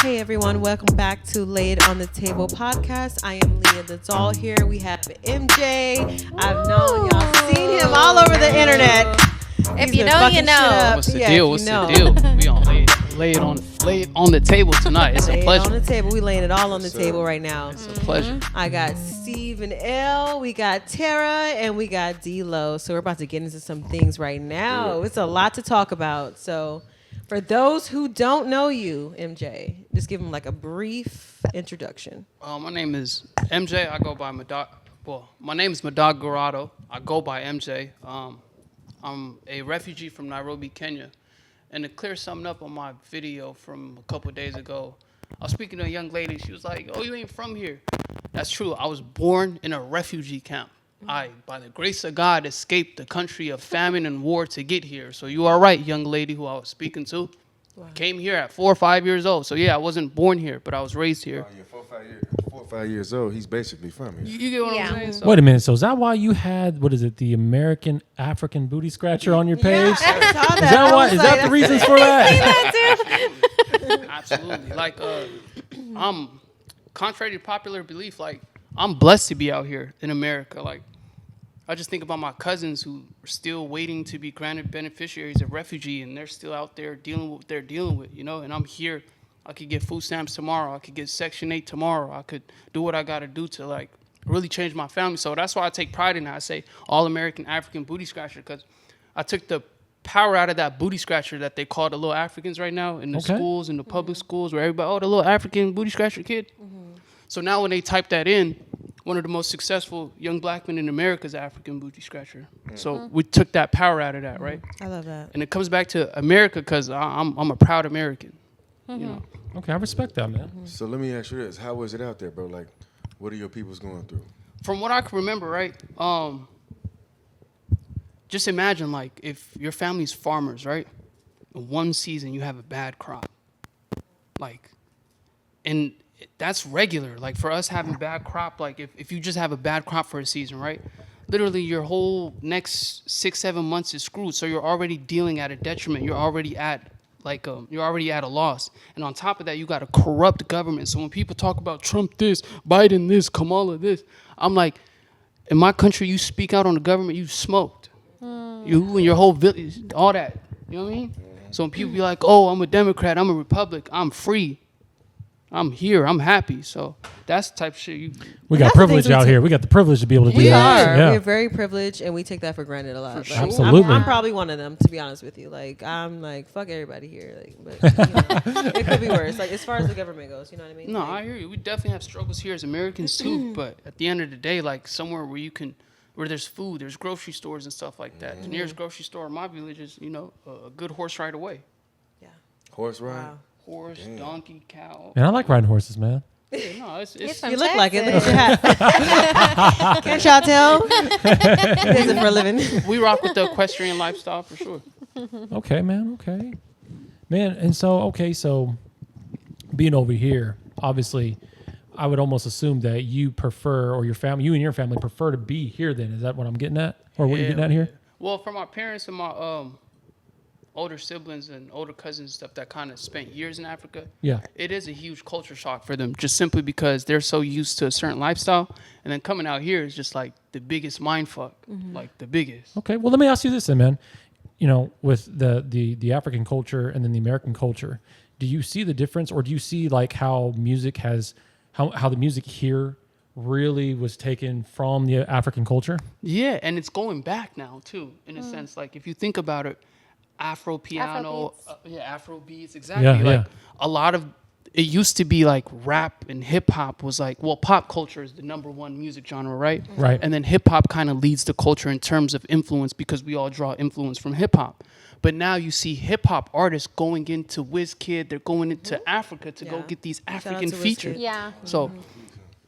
Hey everyone, welcome back to Laid on the Table podcast. I am Leah the Doll here. We have MJ. I've known y'all, seen him all over the internet. If you know, you know. What's the deal? What's the deal? We on lay it on the table tonight. It's a pleasure. On the table, we laying it all on the table right now. It's a pleasure. I got Steve and L, we got Tara, and we got D-Lo. So we're about to get into some things right now. It's a lot to talk about. So for those who don't know you, MJ, just give them like a brief introduction. My name is MJ. I go by Madog. Well, my name is Madog Garado. I go by MJ. I'm a refugee from Nairobi, Kenya. And to clear something up on my video from a couple of days ago, I was speaking to a young lady. She was like, "Oh, you ain't from here." That's true. I was born in a refugee camp. I, by the grace of God, escaped the country of famine and war to get here. So you are right, young lady who I was speaking to. Wow. Came here at 4 or 5 years old. So yeah, I wasn't born here, but I was raised here. Oh, yeah, 4 or 5 years old. He's basically from here. You get what I'm saying? So, wait a minute. So is that why you had, what is it, the American African booty scratcher on your page? Yeah, I saw that. Is that why? Is that the reasons for that? Absolutely. Like, I'm contrary to popular belief. Like, I'm blessed to be out here in America. Like, I just think about my cousins who are still waiting to be granted beneficiaries of refugee, and they're still out there dealing with what they're dealing with, you know. And I'm here. I could get food stamps tomorrow. I could get Section 8 tomorrow. I could do what I got to do to, like, really change my family. So that's why I take pride in that. I say all-American African booty scratcher, because I took the power out of that booty scratcher that they call the little Africans right now in the schools, in the public schools, where everybody, oh, the little African booty scratcher kid. So now when they type that in, one of the most successful young black men in America is African booty scratcher. So we took that power out of that, right? I love that. And it comes back to America because I'm a proud American. You know. Okay, I respect that, man. So let me ask you this. How was it out there, bro? Like, what are your peoples going through? From what I can remember, right? Just imagine, like, if your family's farmers, right? In one season, you have a bad crop. Like, and that's regular. Like, for us having bad crop, like, if you just have a bad crop for a season, right? Literally, your whole next 6-7 months is screwed. So you're already dealing at a detriment. You're already at a loss. And on top of that, you got a corrupt government. So when people talk about Trump this, Biden this, Kamala this, I'm like, in my country, you speak out on the government, you smoked. You and your whole village, all that. You know what I mean? So when people be like, oh, I'm a Democrat, I'm a Republican, I'm free, I'm here, I'm happy. So that's the type of shit we got privilege out here. We got the privilege to be able to do that. We're very privileged, and we take that for granted a lot. Sure. Absolutely. I'm probably one of them, to be honest with you. Like, I'm like, fuck everybody here. Like, but you know, it could be worse. Like, as far as the government goes, you know what I mean? No, like, I hear you. We definitely have struggles here as Americans too. But at the end of the day, like, somewhere where there's food, there's grocery stores and stuff like that. The nearest grocery store in my village is, you know, a good horse ride away. Yeah. Horse ride? Wow. Horse, donkey, cow. Man, I like riding horses, man. Yeah, no, it's You look like it. Look at your hat. Can't y'all tell? He does it for a living. we rock with the equestrian lifestyle for sure. Okay, man. Okay. Man, and so being over here, obviously, I would almost assume that you prefer, or you and your family prefer to be here then. Is that what I'm getting at? Or what you're getting at here? Well, for my parents and my older siblings and older cousins and stuff that kind of spent years in Africa, it is a huge culture shock for them, just simply because they're so used to a certain lifestyle. And then coming out here is just like the biggest mind fuck, like the biggest. Okay, well, let me ask you this then, man. You know, with the African culture and then the American culture, do you see the difference, or do you see like how music has, how the music here really was taken from the African culture? Yeah, and it's going back now too, in a sense. Like, if you think about it, Afro piano, Afro beats, exactly. A lot of it used to be like rap and hip hop was like, well, pop culture is the #1 music genre, right? Right. And then hip hop kind of leads the culture in terms of influence, because we all draw influence from hip hop. But now you see hip hop artists going into WizKid, they're going into Africa to go get these African features. Yeah. So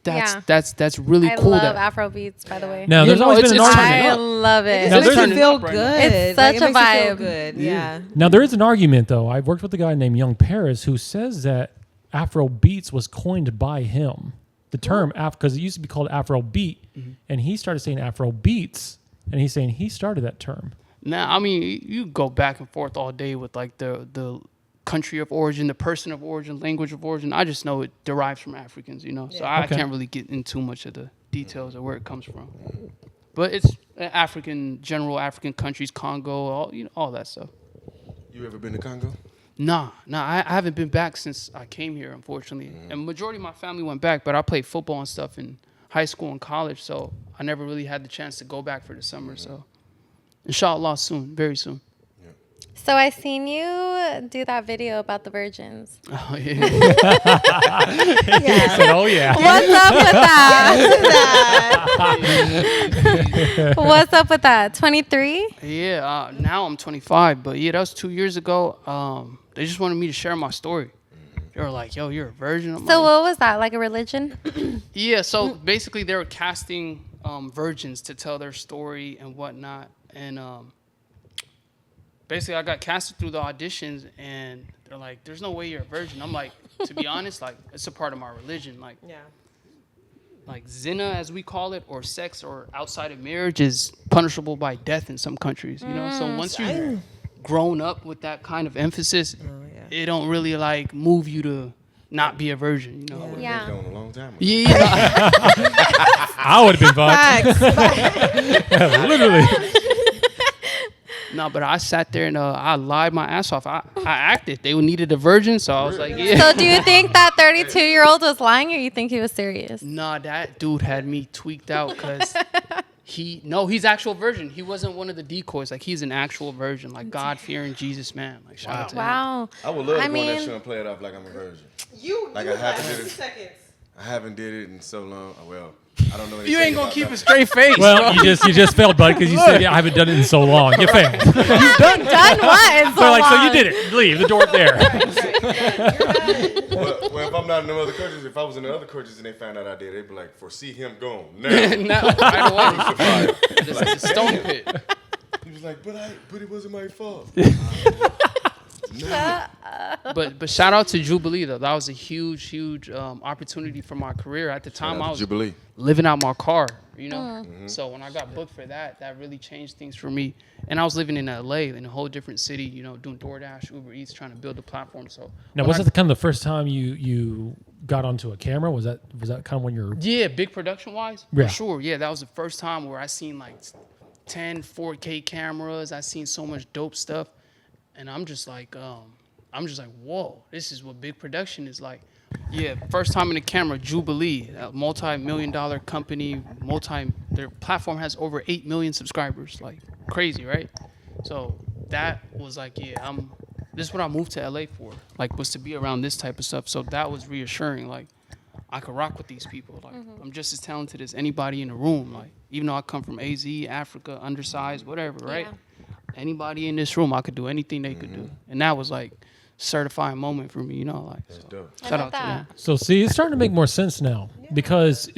that's really cool. I love Afro beats, by the way. Now, there's always been an argument. I love it. It makes you feel good. It's such a vibe. Good. Yeah. Now, there is an argument, though. I've worked with a guy named Young Paris who says that Afro beats was coined by him. The term, because it used to be called Afro beat, and he started saying Afro beats, and he's saying he started that term. Now, I mean, you go back and forth all day with like the country of origin, the person of origin, language of origin. I just know it derives from Africans, you know. So I can't really get into much of the details of where it comes from. But it's African, general African countries, Congo, all that stuff. You ever been to Congo? Nah, I haven't been back since I came here, unfortunately. And majority of my family went back, but I played football and stuff in high school and college, so I never really had the chance to go back for the summer. So, inshallah, soon, very soon. So I seen you do that video about the virgins. Oh yeah. He said, oh yeah. What's up with that? What's up with that? 23? Yeah. Now I'm 25, but yeah, that was 2 years ago. They just wanted me to share my story. They were like, "Yo, you're a virgin." So what was that? Like a religion? Yeah. So basically, they were casting virgins to tell their story and whatnot, and basically, I got casted through the auditions, and they're like, "There's no way you're a virgin." I'm like, to be honest, like it's a part of my religion, like zina, as we call it, or sex, or outside of marriage, is punishable by death in some countries. You know, so once you've grown up with that kind of emphasis, it don't really like move you to not be a virgin. You know, Yeah. Known a long time ago. yeah. I would have been fucked. Literally. No, but I sat there and I lied my ass off. I acted. They needed a virgin, so I was like, yeah. So do you think that 32-year-old was lying, or you think he was serious? Nah, that dude had me tweaked out because he's actual virgin. He wasn't one of the decoys. Like, he's an actual virgin, like God-fearing Jesus man. Like, shout out to him. Wow. I would love to go on that show and play it off like I'm a virgin. Like, I haven't did it. Seconds. I haven't did it in so long. Well, I don't know anything. You ain't gonna about keep that. a straight face. Well, bro. you just failed, bud, because you said, yeah, I haven't done it in so long. You failed. Done what? In so They're like, so long? you did it. Leave the door there. Well, if I'm not in the other countries, if I was in the other countries and they found out I did, they'd be like, foresee him gone now. Now, right away. It's a stone pit. He was like, but it wasn't my fault. But shout out to Jubilee though. That was a huge opportunity for my career. At the time, I was Jubilee. living out my car, you know. So when I got booked for that really changed things for me. And I was living in LA, in a whole different city, you know, doing DoorDash, Uber Eats, trying to build a platform. So Now, was it kind of the first time you got onto a camera? Was that kind of when you're... Yeah, big production wise, Yeah. for sure. Yeah, that was the first time where I seen like 10 4K cameras. I seen so much dope stuff, and I'm just like, whoa, this is what big production is like. Yeah, first time in the camera, Jubilee, a multi-million-dollar company. Their platform has over 8 million subscribers. Like, crazy, right? So that was like, yeah, this is what I moved to LA for. Like, was to be around this type of stuff. So that was reassuring. Like, I could rock with these people. Like, I'm just as talented as anybody in the room. Like, even though I come from AZ, Africa, undersized, whatever, right? Yeah. Anybody in this room, I could do anything they could do. And that was like certifying moment for me, you know, like, so Dope. shout out to them. So see, it's starting to make more sense now because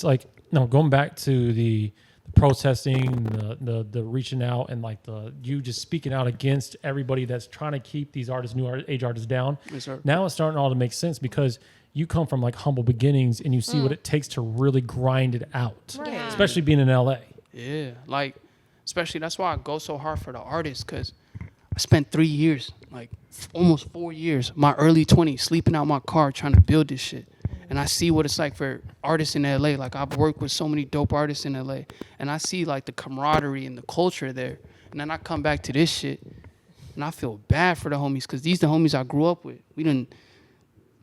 like, no, going back to the protesting, the reaching out, and like you just speaking out against everybody that's trying to keep these artists, age artists down. Yes, sir. Now it's starting all to make sense because you come from like humble beginnings and you see what it takes to really grind it out, Yeah. especially being in LA. Yeah, like, especially that's why I go so hard for the artists, because I spent 3 years, like almost 4 years, my early 20s, sleeping out my car trying to build this shit. And I see what it's like for artists in LA. Like, I've worked with so many dope artists in LA, and I see like the camaraderie and the culture there. And then I come back to this shit, and I feel bad for the homies, because these the homies I grew up with. We done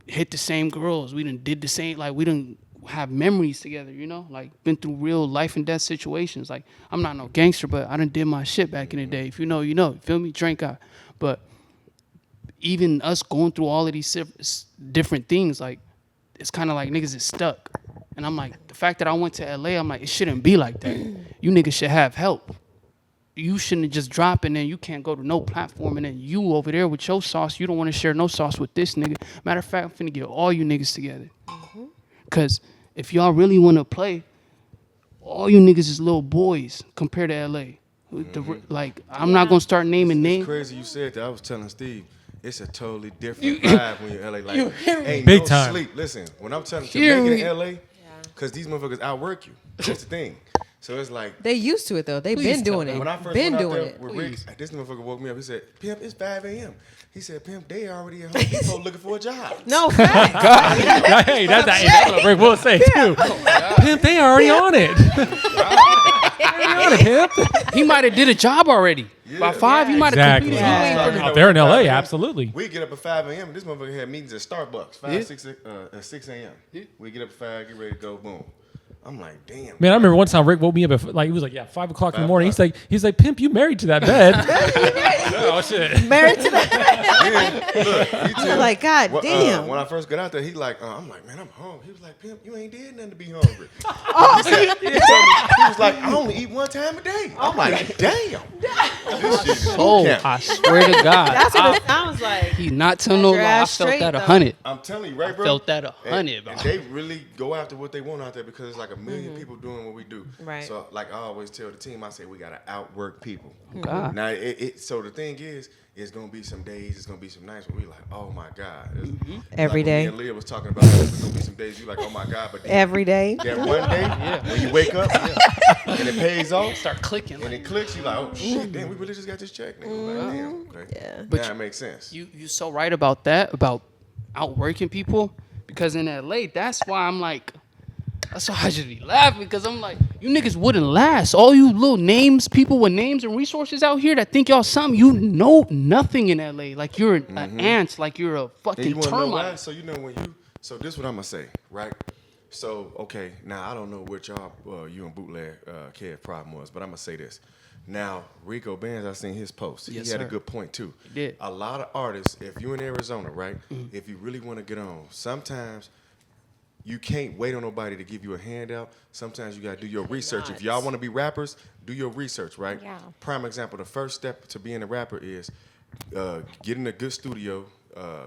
hit the same girls. We done did the same, like, we done have memories together, you know? Like, been through real life and death situations. Like, I'm not no gangster, but I done did my shit back in the day. If you know, you know. You feel me? Drink out. But even us going through all of these different things, like, it's kind of like niggas is stuck. And I'm like, the fact that I went to LA, I'm like, it shouldn't be like that. You niggas should have help. You shouldn't just drop and then you can't go to no platform, and then you over there with your sauce, you don't want to share no sauce with this nigga. Matter of fact, I'm finna get all you niggas together. Because if y'all really want to play, all you niggas is little boys compared to LA. Like, I'm not going to start naming names. It's crazy you said that. I was telling Steve, it's a totally different vibe when you're in LA. Like, ain't Big no time. sleep. Listen, when I'm telling you Hear to make me. it in LA, because these motherfuckers outwork you. That's the thing. So it's like They used to it though. They've Please been tell doing them. it. when I first been went out doing there it. with Rick, this motherfucker woke me up. He said, "Pimp, it's 5 a.m." He said, "Pimp, they already at Home Depot looking for a job." No facts. Hey, that's what Rick will say too. Pimp, they already on it. Already on it, pimp. He might have did a job already. By 5, he might have Exactly. completed. Yeah. He waiting for the- Out there in LA, 5 a.m. absolutely. We get up at 5 a.m. and this motherfucker had meetings at Starbucks. 5, Yeah. 6 a.m. We get up at 5, get ready to go, boom. I'm like, damn. Man, I remember one time Rick woke me up at like he was like, 5 o'clock in the 5 morning. He's like, pimp, you married to that bed. Oh shit. Married to that. Yeah, look, he tell me- Like, God damn. When I first got out there, he like, I'm like, man, I'm hungry. He was like, "Pimp, you ain't did nothing to be hungry." He told me, he was like, "I only eat one time a day." I'm like, damn. This shit is boot Oh, camp. I swear to God. That's what it sounds like. He's not telling no Your lie. I ass felt straight, that though. 100. I'm telling you, right, bro? Felt that And- 100, bro. And they really go after what they want out there because it's like a million people doing what we do. Right. So, like I always tell the team, I say we gotta outwork people. God. Now, so the thing is, it's gonna be some days, it's gonna be some nights where we like, oh my God. Every like day. Me and Leah was talking about this. There's gonna be some days you like, oh my God, but then Every day. that one day when you wake up and it pays off Start clicking. and it clicks, you like, oh shit, damn, we really just got this check. Nigga. Like, damn, okay. Yeah. But Now it makes sense. You so right about that, about outworking people, because in LA, that's why I'm like, that's why I just be laughing, because I'm like, you niggas wouldn't last. All you little names, people with names and resources out here that think y'all something, you know nothing in LA. Like you're an ant, like you're a And fucking you wanna know why? termite. So you know when you, so this what I'm gonna say, right? So okay, now I don't know what y'all, you and Bootleg Kev problem was, but I'm gonna say this. Now Rico Benz, I seen his post. Yes, he had sir. a good point too. He did. A lot of artists, if you in Arizona, right? If you really want to get on, sometimes you can't wait on nobody to give you a handout. Sometimes you gotta do your research. If y'all want to be rappers, do your research, right? Yeah. Prime example, the first step to being a rapper is get in a good studio,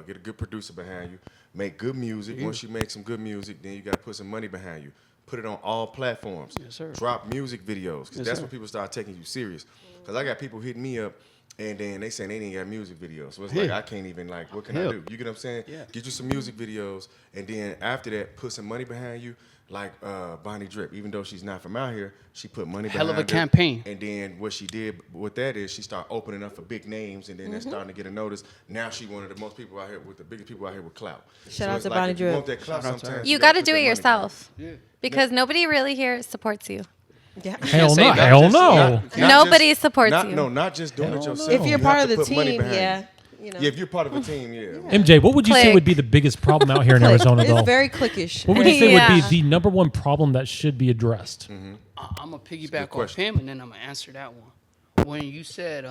get a good producer behind you, make good music. Once you make some good music, then you got to put some money behind you. Put it on all platforms. Yes, sir. Drop music videos, because Yes, that's sir. when people start taking you serious. Because I got people hitting me up, and then they saying they didn't got music videos. So it's like, Yeah. I can't even, like, what can I Hell. do? You get what I'm saying? Yeah. Get you some music videos, and then after that, put some money behind you. Like Bonnie Drip, even though she's not from out here, she put money behind Hell of a it. campaign. And then what she did with that is she started opening up for big names, and then they're starting to get a notice. Now she one of the most people out here with the biggest people out here with clout. Shout out it's to like Bonnie if you Drip. want that clout, Shout out to her. sometimes You gotta got to put do that it money yourself Yeah. because nobody really here supports you. Yeah. Hell say no. that. Hell Just- no. not Nobody just- supports not- you. No, not just doing it yourself. If you're You part have of to the put money team, behind yeah. you. You know. Yeah, if you're part of a team, yeah. MJ, what would you say Click. would be the biggest problem out here in Click. Arizona, It's though? very cliquish. What would you say Yeah. would be the number one problem that should be addressed? I'm going to good piggyback off question. him, and then I'm going to answer that one. When you said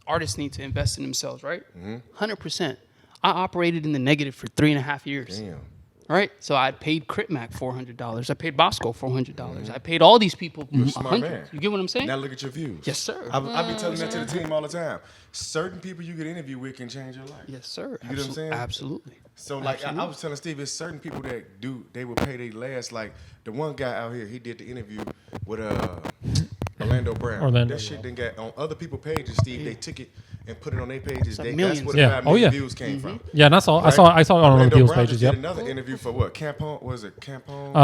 artists need to invest in themselves, right? 100%. I operated in the negative for 3.5 years. Damn. Right? So I paid Crit Mac $400. I paid Bosco $400. I paid all these people You're a smart 100. man. You get what I'm saying? Now look at your views. Yes, sir. I be telling that to the team all the time. Certain people you get interviewed with can change your life. Yes, sir. You get what I'm saying? Absolutely. So like I was telling Steve, it's certain people that they would pay their last. Like the one guy out here, he did the interview with Orlando Brown. Orlando, That shit then got on other people's pages. Steve, they took it and put it on their pages. like That's millions. where the Yeah. 5 Oh, million yeah. views came from. Yeah, and I saw Right? it on Orlando the People's Brown pages. just did Yep. another interview for what? Campone? Was it Campone?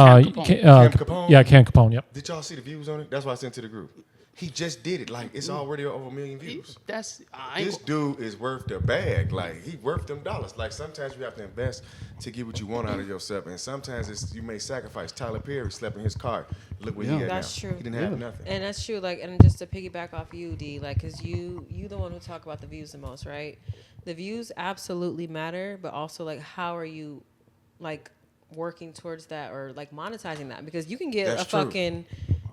Cam Capone? Yeah, Cam Capone. Yep. Did y'all see the views on it? That's why I sent to the group. He just did it. Like it's already over 1 million views. That's I ain't This dude is worth the bag. Like he worth them dollars. Like sometimes you have to invest to get what you want out of yourself, and sometimes you may sacrifice. Tyler Perry slept in his car. Look where he at That's now. true. He didn't have nothing. And that's true. Like, and just to piggyback off you, D, like, cause you the one who talk about the views the most, right? The views absolutely matter, but also like, how are you, like, working towards that or like monetizing that? Because you can get That's a true. fucking,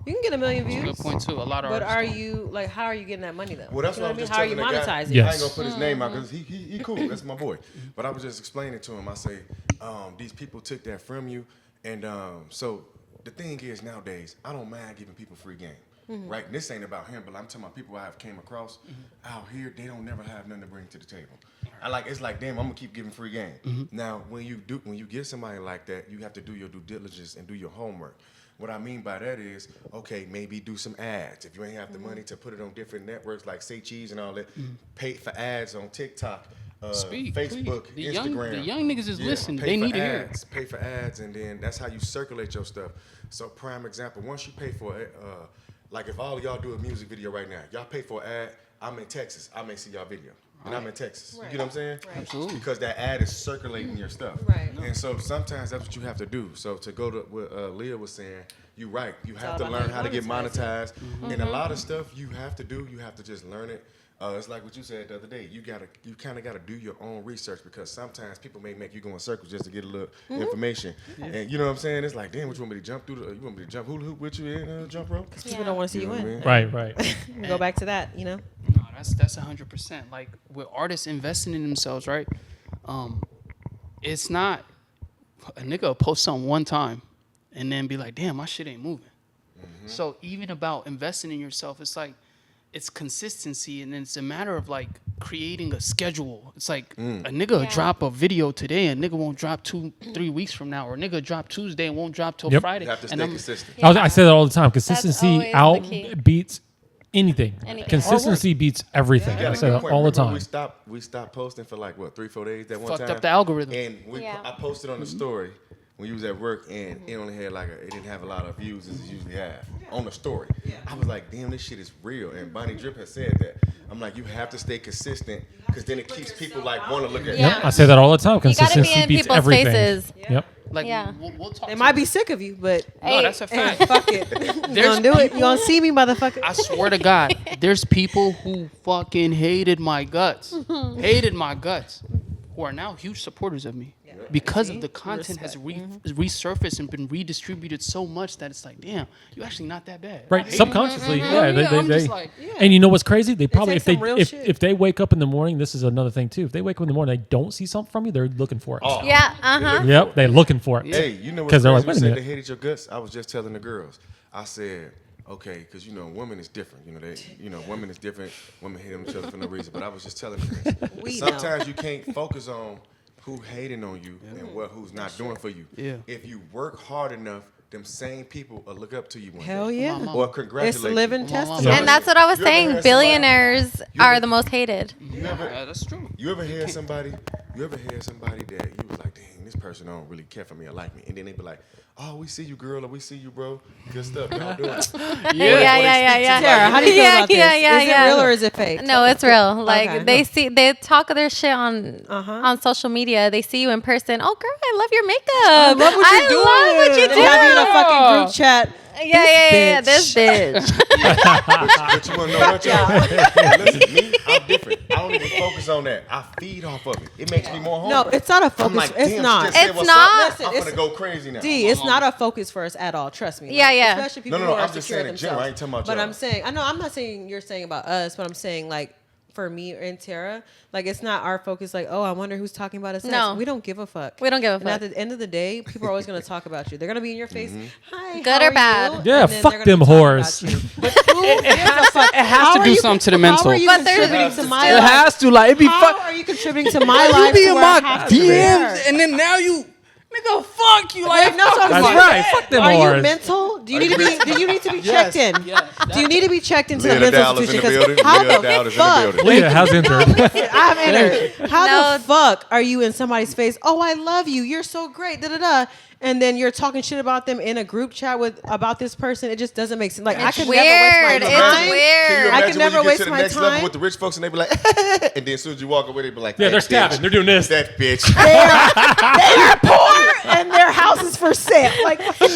you can get 1 million That's a views. good point too. A lot of But artists are don't. you like, how are you getting that money though? Well, that's You know what I'm just How are you telling that guy. monetizing? Yeah. I ain't gonna put his name out because he cool. That's my boy. But I was just explaining to him. I say, these people took that from you, and so the thing is nowadays, I don't mind giving people free game. Right? And this ain't about him, but I'm talking about people I have came across out here. They don't never have nothing to bring to the table. It's like, damn, I'm gonna keep giving free game. Now, when you get somebody like that, you have to do your due diligence and do your homework. What I mean by that is, okay, maybe do some ads. If you ain't have the money to put it on different networks like Say Cheese and all that, pay for ads on TikTok, Speak, Facebook, please. Instagram. The young niggas is listening. pay They for need to hear. ads, Pay for ads, and then that's how you circulate your stuff. So prime example, once you pay for Like if all of y'all do a music video right now, y'all pay for an ad. I'm in Texas. I may see y'all video. And I'm in Texas. You get what I'm saying? Right. Absolutely. Because that ad is circulating your stuff. Right. And so sometimes that's what you have to do. So to go to what Leah was saying, you're right. You have to all learn about how to get monetizing. monetized. And a lot of stuff you have to do. You have to just learn it. It's like what you said the other day. You kind of gotta do your own research because sometimes people may make you go in circles just to get a little information. And you know what I'm saying? It's like, damn, what you want me to jump through? You want me to jump hula hoop with you in jump rope? People don't want to see you know what I win. mean? Right. Go back to that, you know. No, that's 100%. Like with artists investing in themselves, right? It's not a nigga will post something one time and then be like, damn, my shit ain't moving. So even about investing in yourself, it's like it's consistency, and then it's a matter of like creating a schedule. It's like a nigga will drop a video today, and nigga won't drop 2-3 weeks from now, or nigga drop Tuesday and won't drop till Friday. You have to stay consistent. I say that all the time. Consistency always the key. beats anything. Anything. Consistency beats everything. Yeah, I say that all the Remember time. We stopped posting for like what 3-4 days that one Fucked time. up the algorithm. And Yeah. I posted on the story when you was at work, and it only had it didn't have a lot of views as it usually have on the story. I was like, damn, this shit is real. And Bonnie Drip has said that. I'm like, you have to stay consistent because then it keeps people like want to look at Yeah. Yep, I say that all the time. You gotta Consistency be in beats people's everything. faces. Yep. Like Yeah. we'll talk. They to might them. be sick of you, but No, that's a hey, fact. fuck it. You There's gonna do it? people- You gonna see me, motherfucker? I swear to God, there's people who fucking hated my guts, who are now huge supporters of me because of the content has resurfaced and been redistributed so much that it's like, damn, you actually not that bad. Right, subconsciously, yeah. I'm They just like, and you know what's crazy? They probably takes if they some real shit. if they wake up in the morning, this is another thing too. If they wake up in the morning, they don't see something from you, they're looking for it. Oh. Yeah. Yep, they're looking for it. Hey, you know what's 'Cause crazy? they're like, You wait a said minute. they hated your guts. I was just telling the girls. I said, okay, because you know, women is different. Women is different. Women hate each other for no reason. But I was just telling them this. We know. Sometimes you can't focus on who hating on you and who's not doing for you. Yeah. If you work hard enough, them same people will look up to you one Hell day. yeah. Or congratulate It's living you. testimony. Yeah. And that's what I was You ever saying. heard somebody- Billionaires are the most hated. yeah, that's true. You ever hear somebody that you was like, dang, this person don't really care for me or like me, and then they be like, oh, we see you, girl, or we see you, bro. Good stuff. Y'all doing it. Yeah. Tara, how do you feel about this? Is it real or is it fake? No, it's real. Like Okay. they talk their shit on social media. They see you in person. Oh, girl, I love your makeup. I love what you're doing. love what you They have you in a fucking group chat. Yeah. This This bitch. But you want to know what, y'all? Listen, me, I'm different. I don't even focus on that. I feed off of it. It makes me more hungry. No, it's not a focus. I'm like, it's damn, not. she just said It's what's not. Up. Listen, I'm it's- gonna go crazy now. D, it's not a focus for us at all. Trust me. Yeah, yeah. Especially people No, who are I'm just secure saying in general. themselves. I ain't talking about But y'all. I'm saying, I know I'm not saying you're saying about us, but I'm saying like for me and Tara, like it's not our focus. Like, oh, I wonder who's talking about us. No. We don't give a fuck. We don't give a And fuck. at the end of the day, people are always going to talk about you. They're going to be in your face. Hi, Good how or are bad. you? Yeah, And then fuck they're gonna them be talking whores. about you. But who gives a fuck? It has to do something to the mental. How are you But there's- contributing to my It life? has to, like, it be How fuck. are you contributing to my You life? be to in where I my have to be there? DMs, and then now you, nigga, fuck you. Like, No, so I'm That's saying, right. Fuck them Are whores. you mental? Do you need to be? Do you need to be checked in? Do you need to be checked into Leah a mental Dowd is in the institution? building. How Leah the Dowd is in the fuck? building. Leah has entered. I have entered. How No. the fuck are you in somebody's face? Oh, I love you. You're so great. Da da da. And then you're talking shit about them in a group chat about this person. It just doesn't make sense. Like I could weird. never waste my It's time. Can you weird. imagine I can when never you get waste to the my next time. level with the rich folks and they be like, and then as soon as you walk away, they be like, Yeah, that they're stabbing. bitch. They're doing this. That bitch. They're poor and their house is for sale. Like get the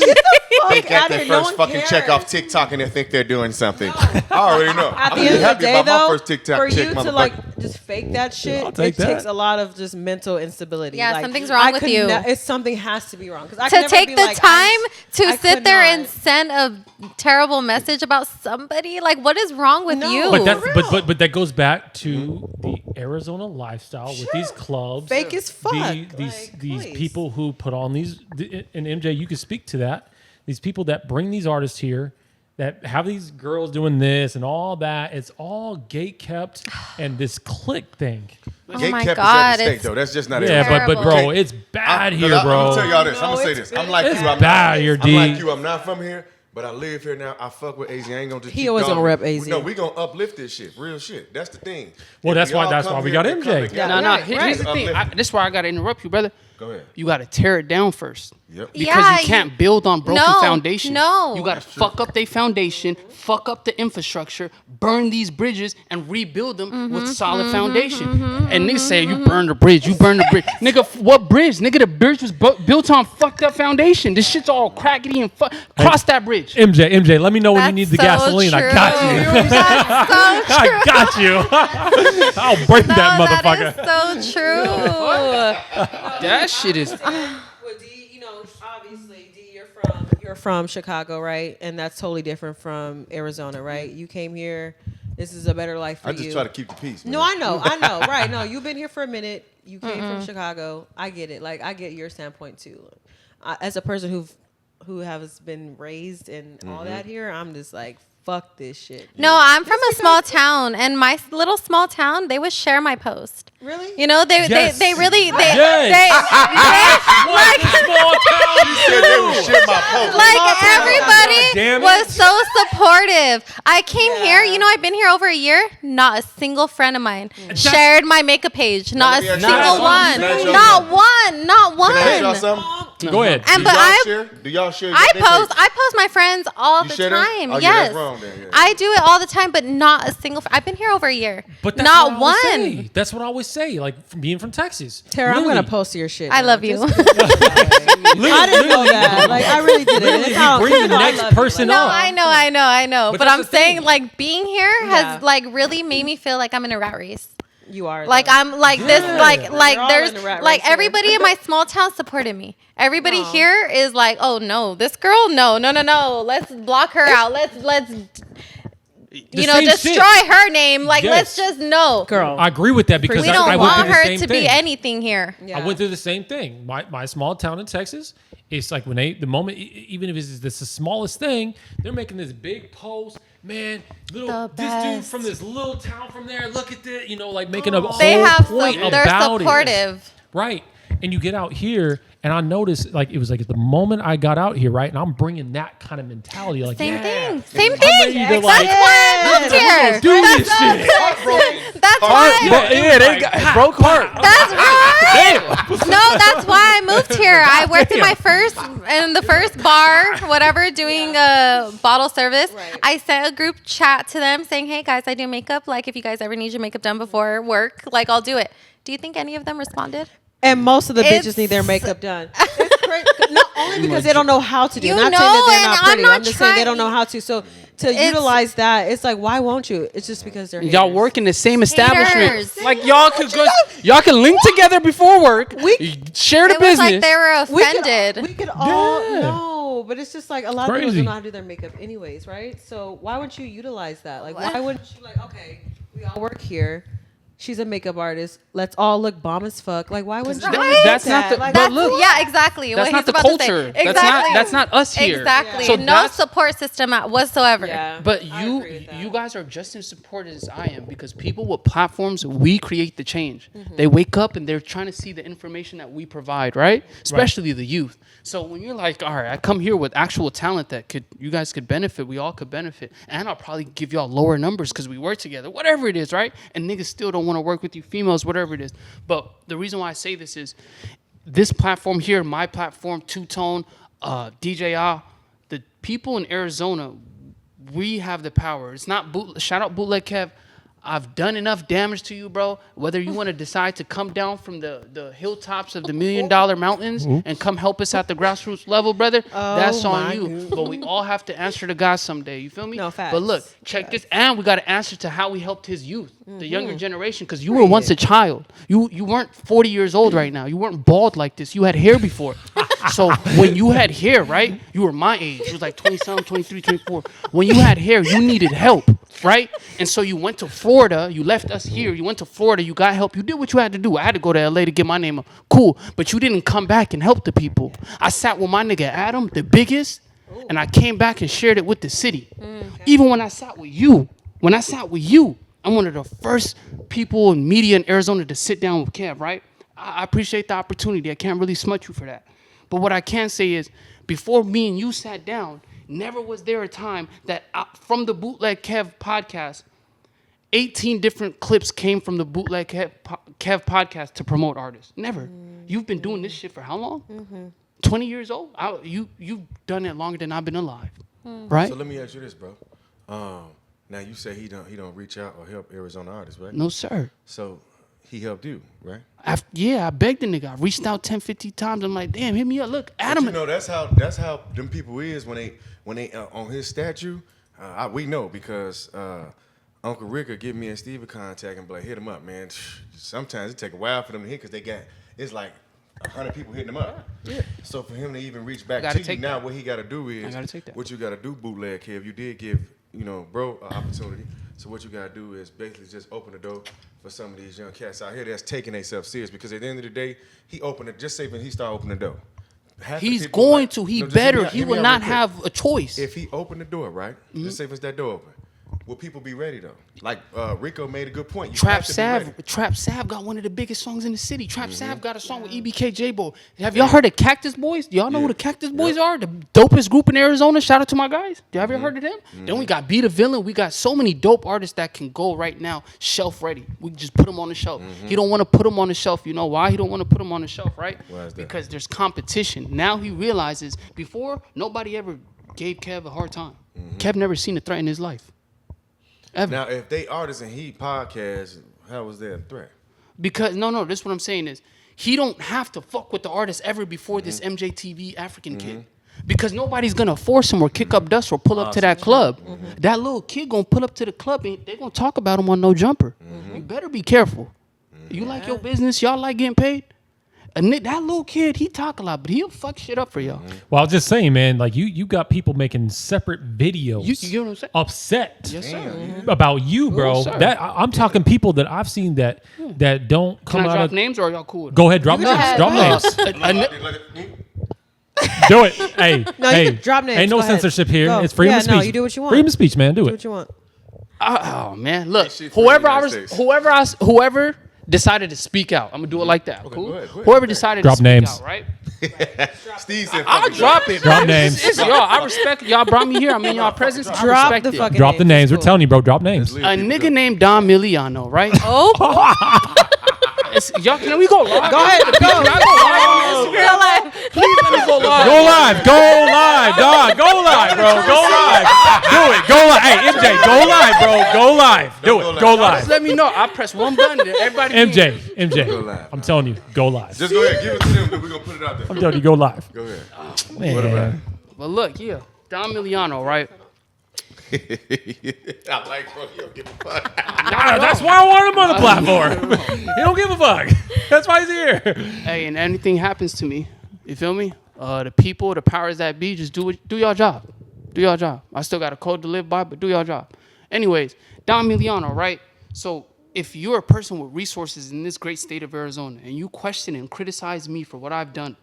They fuck got out of their here. No first one fucking cares. check off TikTok and they think they're doing something. I already know. At I'm the end of happy the day, about my though, first TikTok for check, you to motherfucker. like just fake that shit, I'll take it takes that. a lot of just mental instability. Yeah, like, something's wrong I with could you. It's something has to be wrong because I To could never take be the like, time to I sit could there not. and send a terrible message about somebody, like what is wrong with No. you? But that, real. but that goes back to the Arizona lifestyle with these clubs, Fake as fuck. these Like, these please. people who put on these. And MJ, you can speak to that. These people that bring these artists here, that have these girls doing this and all that. It's all gate kept and this click thing. Oh Gate my kept God, is at the state it's- though. That's just not Yeah, it. but bro, Terrible. it's bad here, I'm bro. gonna tell y'all this. No, I'm gonna say it's this. I'm like It's you. I'm bad not, here, I'm D. like you. I'm not from here, but I live here now. I fuck with AZ. I ain't gonna just. He keep always dogging gonna rep it. AZ. No, we gonna uplift this shit. Real shit. That's the thing. Well, If that's we why- all that's come why we here got and MJ. come together, No, no. Right, Here's right. the thing. Uplift. This is why I gotta interrupt you, brother. Go ahead. You got to tear it down first. Yep. Because Yeah, you can't build on broken foundation. No. You got to fuck up their foundation, fuck up the infrastructure, burn these bridges, and rebuild them with solid foundation. And niggas say, you burn the bridge, Nigga, what bridge? Nigga, the bridge was built on fucked up foundation. This shit's all crackety and cross that bridge. MJ, let me know when you That's need the so gasoline. true. I got you. That's so true. I got you. I'll break that motherfucker. That is so true. That shit is... Well, D, you know, obviously, D, you're from Chicago, right? And that's totally different from Arizona, right? You came here. This is a better life for you. I just try to keep the peace, man. No, I know, right? No, you've been here for a minute. You came from Chicago. I get it. Like, I get your standpoint too. As a person who has been raised and all that here, I'm just like, fuck this shit. No, I'm from a small town, and my little small town, they would share my post. Really? You know, they really Like small town. They would shit my post. like God everybody damn it. was so supportive. I came here, you know, I've been here over a year. Not a single friend of mine shared my makeup page. Not a Let me single ask one. you something. Not one. Not Can I ask y'all one. something? Go ahead. And Do but y'all I share? Do y'all share? I their post page? I post my friends all You the share them? time. Oh, yeah, yes. that's wrong then, yeah. I do it all the time, but not a single I've been here over a year. But that's not what I always one. say. That's what I always say. Like from being from Texas. Tara, I'm Literally. gonna post your shit. I now. love you. Just- I didn't know that. Like, I really didn't. Literally, It's how- you bring the I next love you. person Like, No, up. I know. But But that's I'm the thing. saying, like, being here has Yeah. like really made me feel like I'm in a rat race. You are. Like though. I'm like this, like We're all there's in the rat like race here. everybody in my small town supported me. Everybody Aw. here is like, oh no, this girl, no. Let's block her out. Let's you know, same destroy shit. her name. Like, let's Yes. just no. girl. I agree with that because We I don't went want through the her same to thing. be anything here. Yeah. I went through the same thing. My small town in Texas, it's like when the moment, even if it's the smallest thing, they're making this big post. Man, this dude best. from this little town from there, look at this, you know, like making a whole They have point they're about it. supportive. Right. And you get out here, and I noticed, like, it was like at the moment I got out here, right, and I'm bringing that kind of mentality. Like, Same yeah, thing. Same I'm thing. ready to, That's like, why I moved here. do this shit. That's why. Yeah, they got broke heart. That's right. No, that's why I moved here. I worked in the first bar, whatever, doing a bottle service. Right. I sent a group chat to them saying, "Hey guys, I do makeup. Like, if you guys ever need your makeup done before work, like, I'll do it." Do you think any of them responded? And most of the bitches It's- need their makeup done. It's crazy. Not only because they don't know how to do. You Not saying know, that they're and not I'm pretty. not I'm just saying they don't trying- know how to. So to utilize that, it's like, why won't you? It's just because they're Y'all haters. work in the same establishment. Haters. Like y'all can link together before work. Share the It was business. like they were We could- offended. We could all Yeah. know, but it's just like a lot of people Crazy. don't know how to do their makeup anyways, right? So why wouldn't you utilize that? Like, why wouldn't you like, okay, we all work here. She's a makeup artist. Let's all look bomb as fuck. Like, why wouldn't you? That- wanna that's do not that? the- Like, but That's, look, yeah, exactly. that's what not he's the about to say. culture. Exactly. That's not us here. Exactly. So No that's- support system whatsoever. yeah, But I you agree with that. you guys are just as supportive as I am because people with platforms, we create the change. They wake up and they're trying to see the information that we provide, right? Especially the youth. So when you're like, all right, I come here with actual talent that you guys could benefit, we all could benefit, and I'll probably give y'all lower numbers because we work together, whatever it is, right? And niggas still don't want to work with you females, whatever it is. But the reason why I say this is this platform here, my platform, Two Tone, DJI, the people in Arizona, we have the power. It's not shout out Bootleg Kev. I've done enough damage to you, bro. Whether you want to decide to come down from the hilltops of the $1 Million Mountains and come help us at the grassroots level, brother, that's on my you. goodness. But we all have to answer to God someday. You feel me? No, facts. But look, check this. And we got to answer to how we helped his youth, the younger generation, because you were once a child. You weren't 40 years old right now. You weren't bald like this. You had hair before. So when you had hair, right, you were my age. You was like 27, 23, 24. When you had hair, you needed help, right? And so you went to Florida. You left us here. You went to Florida. You got help. You did what you had to do. I had to go to LA to get my name up. Cool. But you didn't come back and help the people. I sat with my nigga Adam, the biggest, and I came back and shared it with the city. Even when I sat with you, I'm one of the first people in media in Arizona to sit down with Kev, right? I appreciate the opportunity. I can't really smut you for that. But what I can say is, before me and you sat down, never was there a time that from the Bootleg Kev podcast, 18 different clips came from the bootleg Kev podcast to promote artists. Never. You've been doing this shit for how long? 20 years old? You've done it longer than I've been alive. Right? So let me ask you this, bro. Now you say he don't reach out or help Arizona artists, right? No, sir. So he helped you, right? I begged the nigga. I reached out 10, 50 times. I'm like, damn, hit me up. Look, But Adam. you know that's how them people is when they on his statue. We know because Uncle Rick will give me and Steve a contact and be like, hit him up, man. Sometimes it take a while for them to hit because it's like 100 people hitting him up. Yeah. So for him to even reach back to you now, what he got to do is what you got to do, bootleg Kev. You did give bro an opportunity. So what you got to do is basically just open the door for some of these young cats out here that's taking themselves serious because at the end of the day, he opened it. Just say when he start opening the door. He's going to. He better. He will not have a choice. If he opened the door, right? Just say if it's that door open. Will people be ready though? Like Rico made a good point. Trap Sav got one of the biggest songs in the city. Trap Sav got a song with EBK J-Bo. Have y'all heard of Cactus Boys? Do y'all know who the Cactus Boys are? The dopest group in Arizona. Shout out to my guys. Do you ever heard of them? Then we got Be the Villain. We got so many dope artists that can go right now shelf ready. We just put them on the shelf. He don't want to put them on the shelf. You know why he don't want to put them on the shelf, right? Why is that? Because there's competition. Now he realizes before nobody ever gave Kev a hard time. Kev never seen a threat in his life. Ever. Now, if they artists and he podcast, how was that a threat? Because this is what I'm saying is he don't have to fuck with the artist ever before this MJTV African kid. Because nobody's gonna force him or kick up dust or pull up to that club. That little kid gonna pull up to the club and they gonna talk about him on No Jumper. You better be careful. You like your business, y'all like getting paid? That little kid, he talk a lot, but he'll fuck shit up for y'all. Well, I was just saying, man, like you got people making separate videos, You know what I'm saying? upset Yes, sir. about you, bro. sir. I'm talking people that I've seen that don't come Can I out drop of. names or are y'all cool with Go ahead, drop names. ahead. Drop names. Do it. Hey, No, you can drop names. Ain't no Go ahead. censorship here. Go. It's freedom Yeah, of speech. no, you do what you want. Freedom of speech, man. Do Do it. what you want. Oh man, look, shit for the whoever whoever decided to speak out, I'm gonna do it like that. Cool. go ahead. Whoever decided Drop to speak names. out, right? Steve said, I'll drop it. Drop man. names. It's y'all. I respect y'all. Brought me here. I'm in y'all presence. I Drop respect the it. fucking Drop the names. We're Cool. telling you, bro. Drop names. A nigga named Don Miliano, right? Oh, Y'all, can we go live? Go ahead. Go. Can I go live on this? real life. Please let me go live. Go live. Go live, dog. Go live, bro. Go live. Do it. Go live. Hey, MJ, go live, bro. Go live. Do it. Go Just live. let me know. I press one button. And everybody. MJ. Go live. I'm telling you, go live. Just go ahead, give it to them, then we're gonna put it out there. I'm telling you, go live. Go ahead. Man. What about it? But look, yeah, Don Miliano, right? I like bro, you don't give a fuck. That's why I want him on the platform. He don't give a fuck. That's why he's here. Hey, and anything happens to me, you feel me? The people, the powers that be, just do your job. Do your job. I still got a code to live by, but do your job. Anyways, Don Miliano, right? So if you're a person with resources in this great state of Arizona and you question and criticize me for what I've done,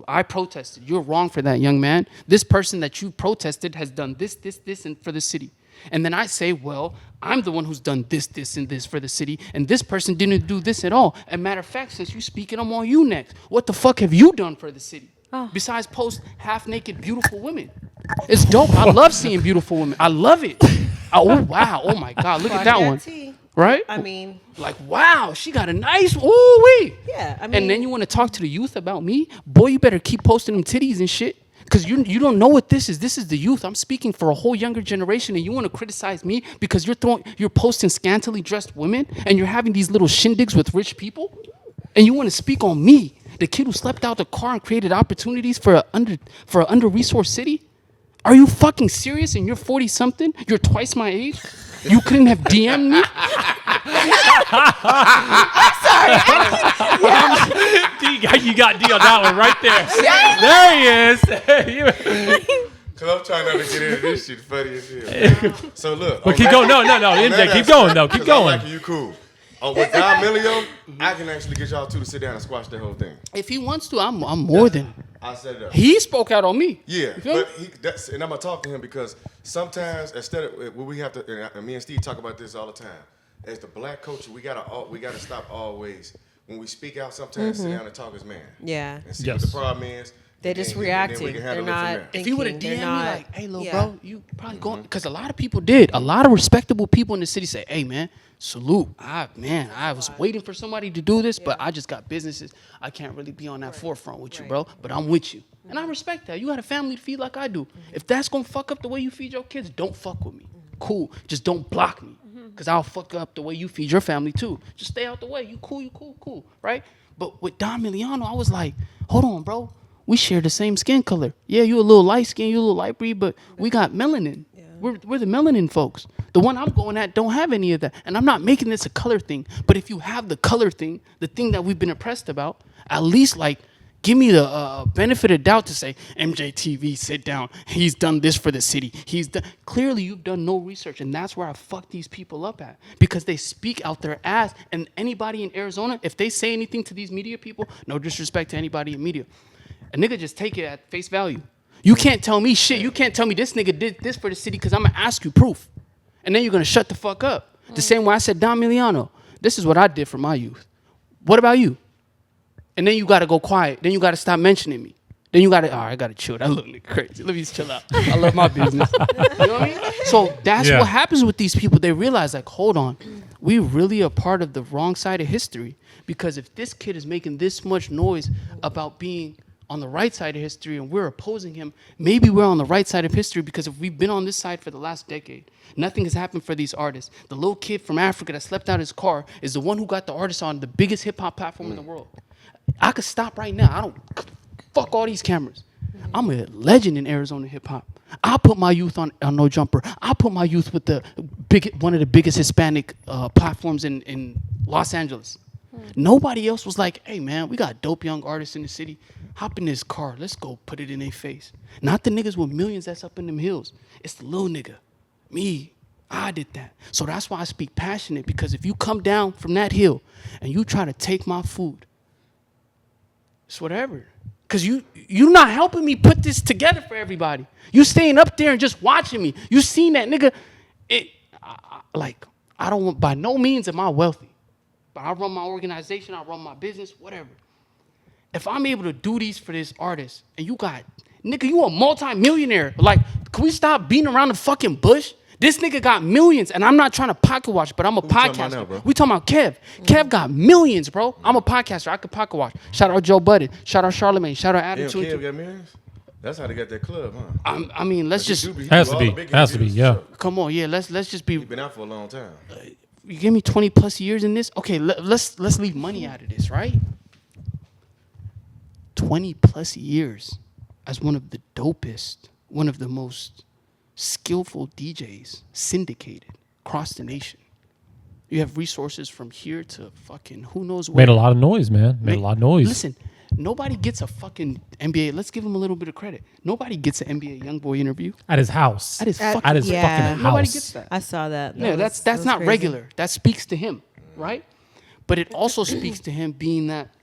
I protested. You're wrong for that, young man. This person that you protested has done this, and for the city. And then I say, well, I'm the one who's done this, and this for the city, and this person didn't do this at all. And matter of fact, since you speaking, I'm on you next. What the fuck have you done for the city? Besides post half-naked beautiful women? It's dope. I love seeing beautiful women. I love it. Oh, wow. Oh, my God. Look at that one. Right? I mean, like, wow, she got a nice, ooh-wee. Yeah, I mean. And then you want to talk to the youth about me? Boy, you better keep posting them titties and shit. Because you don't know what this is. This is the youth. I'm speaking for a whole younger generation, and you want to criticize me because you're posting scantily dressed women, and you're having these little shindigs with rich people, and you want to speak on me, the kid who slept out the car and created opportunities for an under-resourced city? Are you fucking serious? And you're 40-something? You're twice my age? You couldn't have DM'd me? You got D on that one right there. There he is. Cause I'm trying not to get into this shit funny as hell. So look. But keep going. No, MJ, keep going though. Keep going. You cool. With Don Milio, I can actually get y'all two to sit down and squash the whole thing. If he wants to, I'm more than. I said that. He spoke out on me. Yeah, You feel but and I'm gonna talk to him because sometimes instead of what we have to, and me and Steve talk about this all the time. As the black culture, we gotta stop always when we speak out. Sometimes sit down and talk as man. Yeah. And see Yes. what the problem is. They're just And then we reacting. can They're handle it from not there. If you would have thinking. DM'd They're me not- like, hey, little yeah. bro, you probably going, because a lot of people did. A lot of respectable people in the city say, hey, man, salute. I was waiting for somebody to do this, but I just got businesses. I can't really be on that forefront with you, bro, but I'm with you. And I respect that. You got a family to feed like I do. If that's going to fuck up the way you feed your kids, don't fuck with me. Cool. Just don't block me, because I'll fuck up the way you feed your family too. Just stay out the way. You cool, right? But with Don Miliano, I was like, hold on, bro. We share the same skin color. Yeah, you a little light skin, you a little light breed, but we got melanin. Yeah. We're the melanin folks. The one I'm going at don't have any of that. And I'm not making this a color thing. But if you have the color thing, the thing that we've been impressed about, at least like give me the benefit of doubt to say, MJTV, sit down. He's done this for the city. Clearly you've done no research. And that's where I fuck these people up at. Because they speak out their ass. And anybody in Arizona, if they say anything to these media people, no disrespect to anybody in media, a nigga just take it at face value. You can't tell me shit. You can't tell me this nigga did this for the city because I'm going to ask you proof. And then you're going to shut the fuck up. The same way I said, Don Miliano, this is what I did for my youth. What about you? And then you got to go quiet. Then you got to stop mentioning me. Then you got to, all right, I got to chill. That little nigga crazy. Let me just chill out. I love my business. You know what I mean? So that's what happens with these people. They realize, like, hold on. We really are part of the wrong side of history. Because if this kid is making this much noise about being on the right side of history and we're opposing him, maybe we're on the right side of history, because if we've been on this side for the last decade, nothing has happened for these artists. The little kid from Africa that slept out his car is the one who got the artist on the biggest hip-hop platform in the world. I could stop right now. I don't fuck all these cameras. I'm a legend in Arizona hip-hop. I'll put my youth on No Jumper. I'll put my youth with one of the biggest Hispanic platforms in Los Angeles. Nobody else was like, hey, man, we got dope young artists in the city. Hop in this car. Let's go put it in their face. Not the niggas with millions that's up in them hills. It's the little nigga. Me. I did that. So that's why I speak passionate, because if you come down from that hill and you try to take my food, it's whatever. Because you're not helping me put this together for everybody. You staying up there and just watching me. You seen that, nigga. I don't want, by no means am I wealthy. But I run my organization, I run my business, whatever. If I'm able to do these for this artist, and you got, nigga, you a multi-millionaire. Like, can we stop beating around the fucking bush? This nigga got millions, and I'm not trying to pocket watch, but I'm a podcaster. We talking about Kev. Kev got millions, bro. I'm a podcaster. I could pocket watch. Shout out Joe Budden. Shout out Charlemagne. Shout out Adam. Kev got millions? That's how they got that club, huh? I mean, let's just. Has to be, yeah. Come on, yeah. Let's just be. He's been out for a long time. You give me 20 plus years in this? Okay, let's leave money out of this, right? 20 plus years as one of the dopest, one of the most skillful DJs syndicated across the nation. You have resources from here to fucking who knows where. Made a lot of noise, man. Made a lot of noise. Listen, nobody gets a fucking NBA. Let's give him a little bit of credit. Nobody gets an NBA YoungBoy interview. At his house. At his At fucking his yeah. fucking house. Nobody gets that. I saw that. Yeah, that's not crazy. regular. That speaks to him, right? But it also speaks to him being that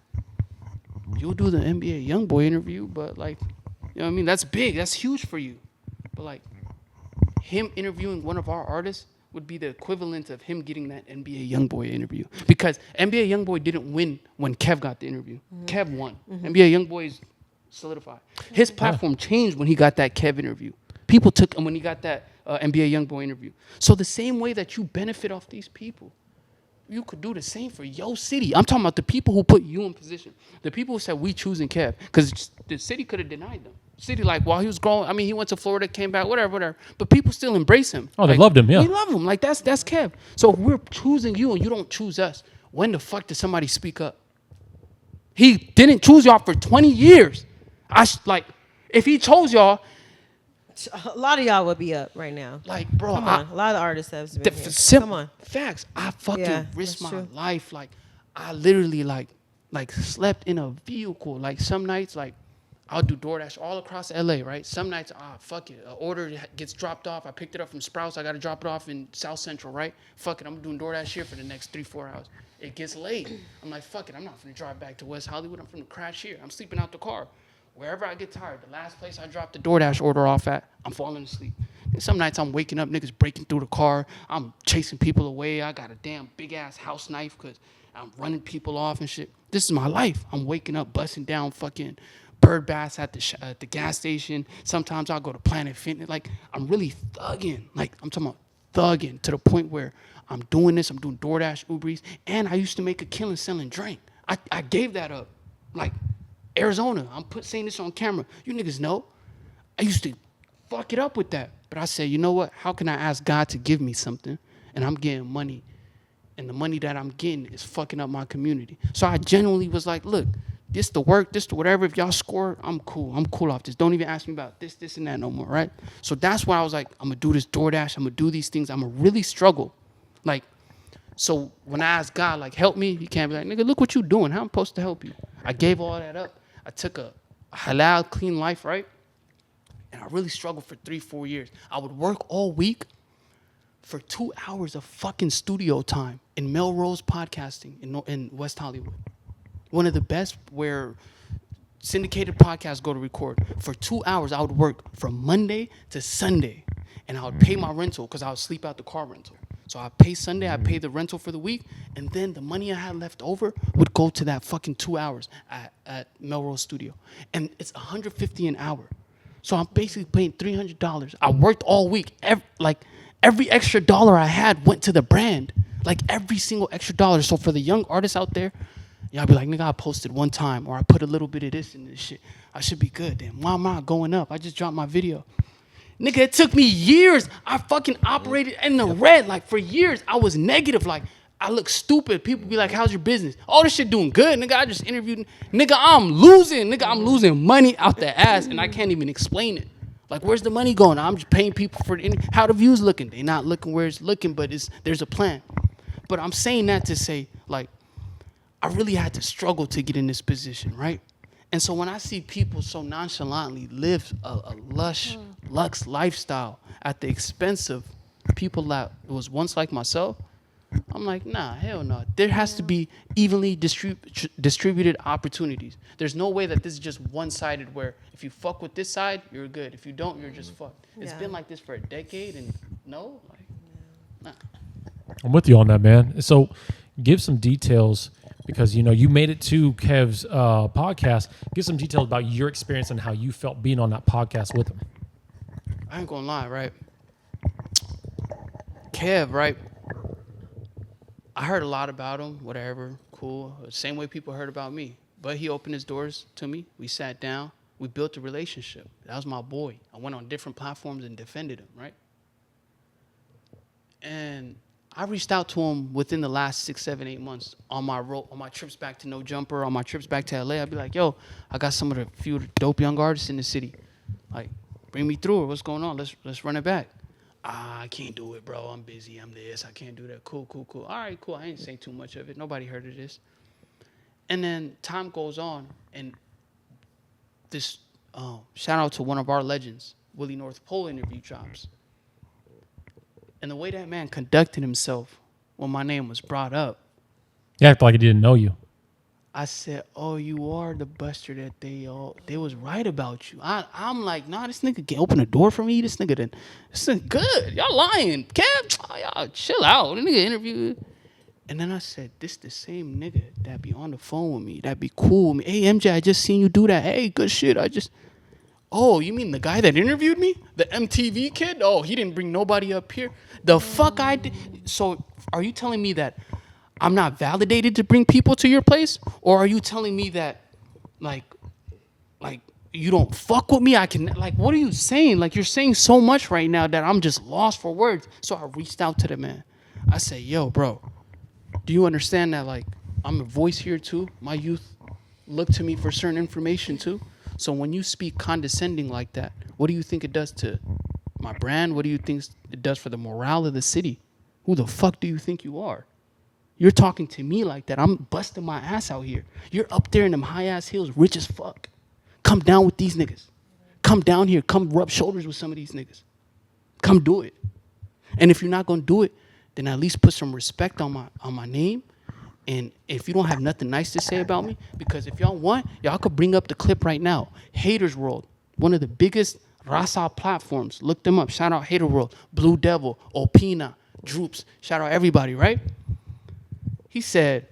you'll do the NBA YoungBoy interview, but like, you know what I mean? That's big. That's huge for you. But like, him interviewing one of our artists would be the equivalent of him getting that NBA YoungBoy interview. Because NBA YoungBoy didn't win when Kev got the interview. Kev won. NBA YoungBoy is solidified. His platform changed when he got that Kev interview. People took him when he got that NBA YoungBoy interview. So the same way that you benefit off these people, you could do the same for your city. I'm talking about the people who put you in position. The people who said, we choosing Kev. Because the city could have denied them. City, like, while he was growing, I mean, he went to Florida, came back, whatever. But people still embrace him. Oh, they like, loved him, yeah. We love him. Like, that's Kev. So if we're choosing you and you don't choose us, when the fuck did somebody speak up? He didn't choose y'all for 20 years. If he chose y'all, A lot of y'all would be up right now. like, bro, Come on. A lot of the artists have been here. Come on. Facts. I fucking Yeah, risked that's my true. life. Like, I literally like slept in a vehicle. Like, some nights, like, I'll do DoorDash all across LA, right? Some nights, fuck it. An order gets dropped off. I picked it up from Sprouts. I got to drop it off in South Central, right? Fuck it. I'm doing DoorDash here for the next 3-4 hours. It gets late. I'm like, fuck it. I'm not going to drive back to West Hollywood. I'm going to crash here. I'm sleeping out the car. Wherever I get tired, the last place I drop the DoorDash order off at, I'm falling asleep. And some nights I'm waking up, niggas breaking through the car. I'm chasing people away. I got a damn big-ass house knife because I'm running people off and shit. This is my life. I'm waking up, busting down fucking bird baths at the gas station. Sometimes I'll go to Planet Fitness. Like, I'm really thugging. Like, I'm talking about thugging to the point where I'm doing this. I'm doing DoorDash, Uber Eats, and I used to make a killing selling drink. I gave that up. Like, Arizona, I'm saying this on camera. You niggas know. I used to fuck it up with that. But I said, you know what? How can I ask God to give me something? And I'm getting money. And the money that I'm getting is fucking up my community. So I genuinely was like, look, this the work, this the whatever. If y'all score, I'm cool. I'm cool off this. Don't even ask me about this, and that no more, right? So that's why I was like, I'm going to do this DoorDash. I'm going to do these things. I'm going to really struggle. Like, so when I ask God, like, help me, he can't be like, nigga, look what you doing. How am I supposed to help you? I gave all that up. I took a halal, clean life, right? And I really struggled for 3-4 years. I would work all week for 2 hours of fucking studio time in Melrose Podcasting in West Hollywood. One of the best where syndicated podcasts go to record. For 2 hours, I would work from Monday to Sunday. And I would pay my rental because I would sleep out the car rental. So I'd pay Sunday, I'd pay the rental for the week, and then the money I had left over would go to that fucking 2 hours at Melrose Studio. And it's $150 an hour. So I'm basically paying $300. I worked all week. Every extra dollar I had went to the brand. Like every single extra dollar. So for the young artists out there, y'all be like, nigga, I posted one time, or I put a little bit of this in this shit. I should be good. Damn, why am I going up? I just dropped my video. Nigga, it took me years. I fucking operated in the red. Like, for years, I was negative. Like, I look stupid. People be like, how's your business? All this shit doing good. Nigga, I just interviewed. Nigga, I'm losing. Nigga, I'm losing money out the ass, and I can't even explain it. Like, where's the money going? I'm just paying people for how the view's looking. They not looking where it's looking, but there's a plan. But I'm saying that to say, like, I really had to struggle to get in this position, right? And so when I see people so nonchalantly live a lush lifestyle at the expense of people that was once like myself, I'm like, nah, hell no. There has to be evenly distributed opportunities. There's no way that this is just one-sided where if you fuck with this side, you're good. If you don't, you're just fucked. It's been like this for a decade, and no, like, nah. I'm with you on that, man. So give some details, because, you know, you made it to Kev's podcast. Give some details about your experience and how you felt being on that podcast with him. I ain't gonna lie, right? Kev, right? I heard a lot about him, whatever, cool. Same way people heard about me. But he opened his doors to me. We sat down. We built a relationship. That was my boy. I went on different platforms and defended him, right? And I reached out to him within the last 6, 7, 8 months on my trips back to No Jumper, on my trips back to LA. I'd be like, yo, I got some of the few dope young artists in the city. Like, bring me through it. What's going on? Let's run it back. I can't do it, bro. I'm busy. I'm this. I can't do that. Cool. All right, cool. I ain't saying too much of it. Nobody heard of this. And then time goes on, and this shout out to one of our legends, Willie North Pole interview drops. And the way that man conducted himself when my name was brought up, He acted like he didn't know you. I said, oh, you are the buster that they was right about you. I'm like, nah, this nigga can open a door for me. This nigga good. Y'all lying. Kev, y'all chill out. The nigga interviewed. And then I said, this the same nigga that be on the phone with me, that be cool with me. Hey, MJ, I just seen you do that. Hey, good shit. Oh, you mean the guy that interviewed me? The MTV kid? Oh, he didn't bring nobody up here. The fuck I did. So are you telling me that I'm not validated to bring people to your place? Or are you telling me that, like you don't fuck with me? I can, like, what are you saying? Like, you're saying so much right now that I'm just lost for words. So I reached out to the man. I say, yo, bro, do you understand that, like, I'm a voice here too? My youth look to me for certain information too. So when you speak condescending like that, what do you think it does to my brand? What do you think it does for the morale of the city? Who the fuck do you think you are? You're talking to me like that. I'm busting my ass out here. You're up there in them high-ass hills, rich as fuck. Come down with these niggas. Come down here. Come rub shoulders with some of these niggas. Come do it. And if you're not going to do it, then at least put some respect on my name. And if you don't have nothing nice to say about me, because if y'all want, y'all could bring up the clip right now. Haters World, one of the biggest Rasa platforms. Look them up. Shout out Hater World, Blue Devil, Opina, Droops. Shout out everybody, right? He said,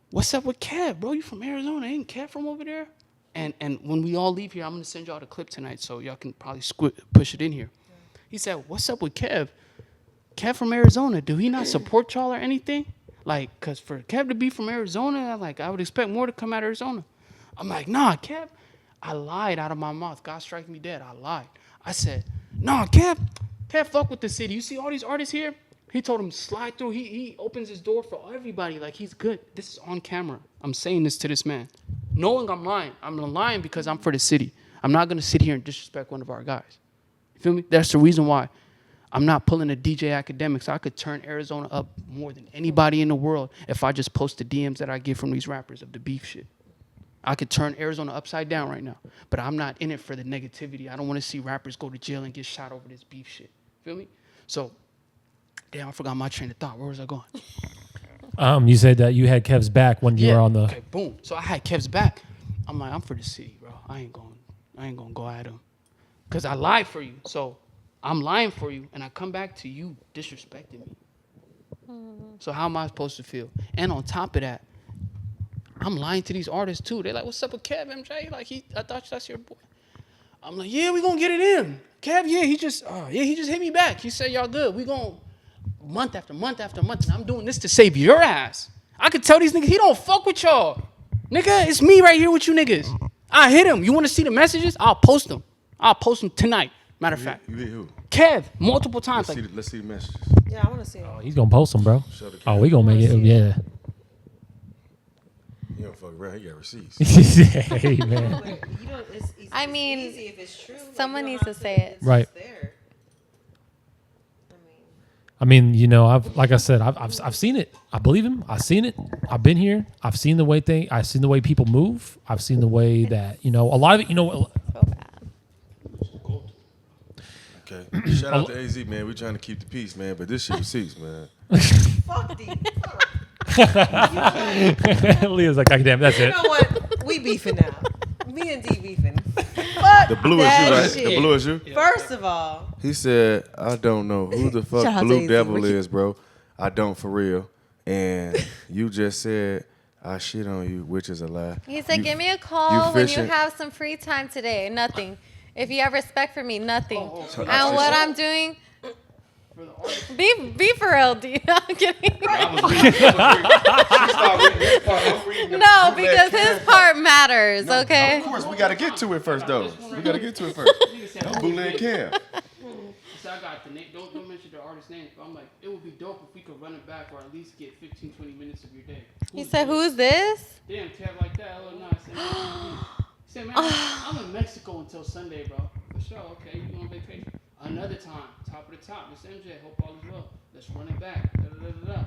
what's up with Kev, bro? You from Arizona? Ain't Kev from over there? And when we all leave here, I'm gonna send y'all the clip tonight, so y'all can probably push it in here. He said, "What's up with Kev? Kev from Arizona. Do he not support y'all or anything? Like, cause for Kev to be from Arizona, like I would expect more to come out of Arizona." I'm like, "Nah, Kev." I lied out of my mouth. God strike me dead. I lied. I said, "Nah, Kev fuck with the city. You see all these artists here?" He told him slide through. He opens his door for everybody. Like he's good. This is on camera. I'm saying this to this man, knowing I'm lying. I'm lying because I'm for the city. I'm not gonna sit here and disrespect one of our guys. You feel me? That's the reason why I'm not pulling a DJ Academics. I could turn Arizona up more than anybody in the world if I just post the DMs that I get from these rappers of the beef shit. I could turn Arizona upside down right now, but I'm not in it for the negativity. I don't want to see rappers go to jail and get shot over this beef shit. Feel me? So, damn, I forgot my train of thought. Where was I going? You said that you had Kev's back when you were on the. Okay, boom. So I had Kev's back. I'm like, I'm for the city, bro. I ain't gonna go at him, cause I lied for you. So I'm lying for you, and I come back to you disrespecting me. So how am I supposed to feel? And on top of that, I'm lying to these artists too. They're like, "What's up with Kev, MJ? Like I thought that's your boy." I'm like, "Yeah, we gonna get it in." Kev, yeah, he just hit me back. He said, "Y'all good. We gonna month after month after month." And I'm doing this to save your ass. I could tell these niggas he don't fuck with y'all. Nigga, it's me right here with you niggas. I hit him. You want to see the messages? I'll post them. I'll post them tonight. Matter of fact. You hit who? Kev, multiple times. Let's see the messages. Yeah, I want to see it. Oh, he's gonna post them, bro. Show the Oh, we gonna make it. Yeah. You don't fuck around. He got receipts. Hey man. Like, you don't, it's I mean, easy if it's true. someone you needs don't to have say it. it's Right. just there. I mean, you know, I've seen it. I believe him. I've seen it. I've been here. I've seen the way I've seen the way people move. I've seen the way that a lot of it. So bad. Okay. Shout out to AZ, man. We trying to keep the peace, man. But this shit receipts, man. Fuck these. Leah's like, "God damn, that's You it." know what? We beefing now. Me and D beefing. Fuck The blue is you, that right? shit. The blue is you. First of all, He said, "I don't know who the Shout fuck out to Blue AZ. Devil What you- is, bro. I don't for real." And you just said, "I shit on you," which is a lie. He said, You- "Give me a call when you fishing- have some free time today." Nothing. If you have respect for me, nothing. So And that's what just- I'm doing, be for real, D. I'm kidding. No, because his part matters. Okay. Of course, we gotta get to it first, though. We gotta get to it first. Don't bootleg Cam. So I got the name. Don't mention the artist names. But I'm like, it would be dope if we could run it back or at least get 15, 20 minutes of your day. He said, "Who's this?" Damn, Kev like that. Oh, no. He said, "Man, I'm in Mexico until Sunday, bro." For sure. Okay, you on vacation? Another time. Top of the top. Miss MJ, hope all is well. Let's run it back. Da, da, da, da.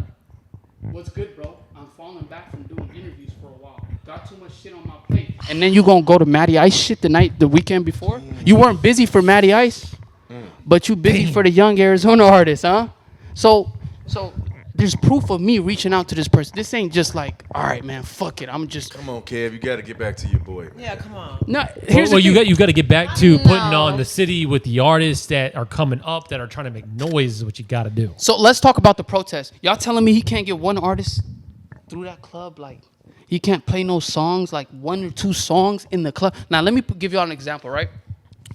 What's good, bro? I'm falling back from doing interviews for a while. Got too much shit on my plate. And then you gonna go to Matty Ice shit the weekend before? You weren't busy for Matty Ice, but you busy for the young Arizona artist, huh? So there's proof of me reaching out to this person. This ain't just like, all right, man, fuck it. I'm just Come on, Kev. You gotta get back to your boy. Man. yeah, come on. no. Here's Well, the thing. you got to get back to putting No. on the city with the artists that are coming up that are trying to make noise. Is what you got to do. So let's talk about the protest. Y'all telling me he can't get one artist through that club? Like, he can't play no songs, like 1 or 2 songs in the club? Now, let me give y'all an example, right?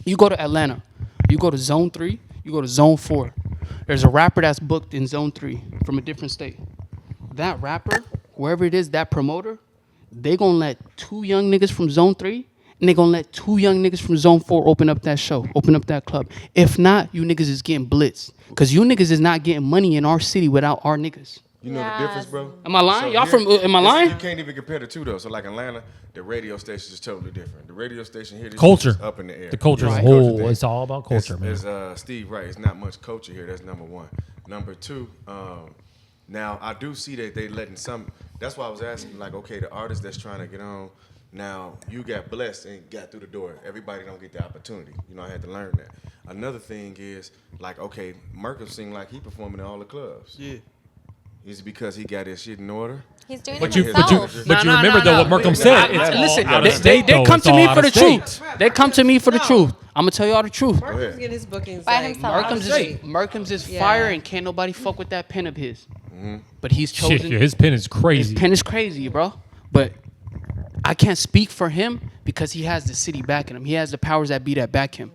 You go to Atlanta. You go to Zone 3. You go to Zone 4. There's a rapper that's booked in Zone 3 from a different state. That rapper, whoever it is, that promoter, they gonna let 2 young niggas from Zone 3 and they gonna let 2 young niggas from Zone 4 open up that show, open up that club. If not, you niggas is getting blitzed. Because you niggas is not getting money in our city without our niggas. You know the difference, bro? Am I lying? Y'all here- from, am I listen, lying? You can't even compare the two, though. So, like Atlanta, the radio station is totally different. The radio station here, this Culture. is up in the air. The culture as a Right. whole. thing. It's all about culture, man. As Steve right, it's not much culture here. That's number one. Number two, now I do see that they letting some. That's why I was asking, like, okay, the artist that's trying to get on. Now you got blessed and got through the door. Everybody don't get the opportunity. You know, I had to learn that. Another thing is, like, okay, Merkel seemed like he performing in all the clubs. Yeah. Is it because he got his shit in order? He's doing But it you himself. remember though what Markham said. Nah, It's Listen, all out of they state, though. come It's to me all for out the of state. truth. They come to me for the truth. I'm gonna tell y'all the truth. Markham's getting his bookings By like, himself. out of Merkham's state. is Yeah. fire, and can't nobody fuck with that pen of his. But he's Shit, chosen. his pen is crazy. His pen is crazy, bro. But I can't speak for him because he has the city backing him. He has the powers that be that back him.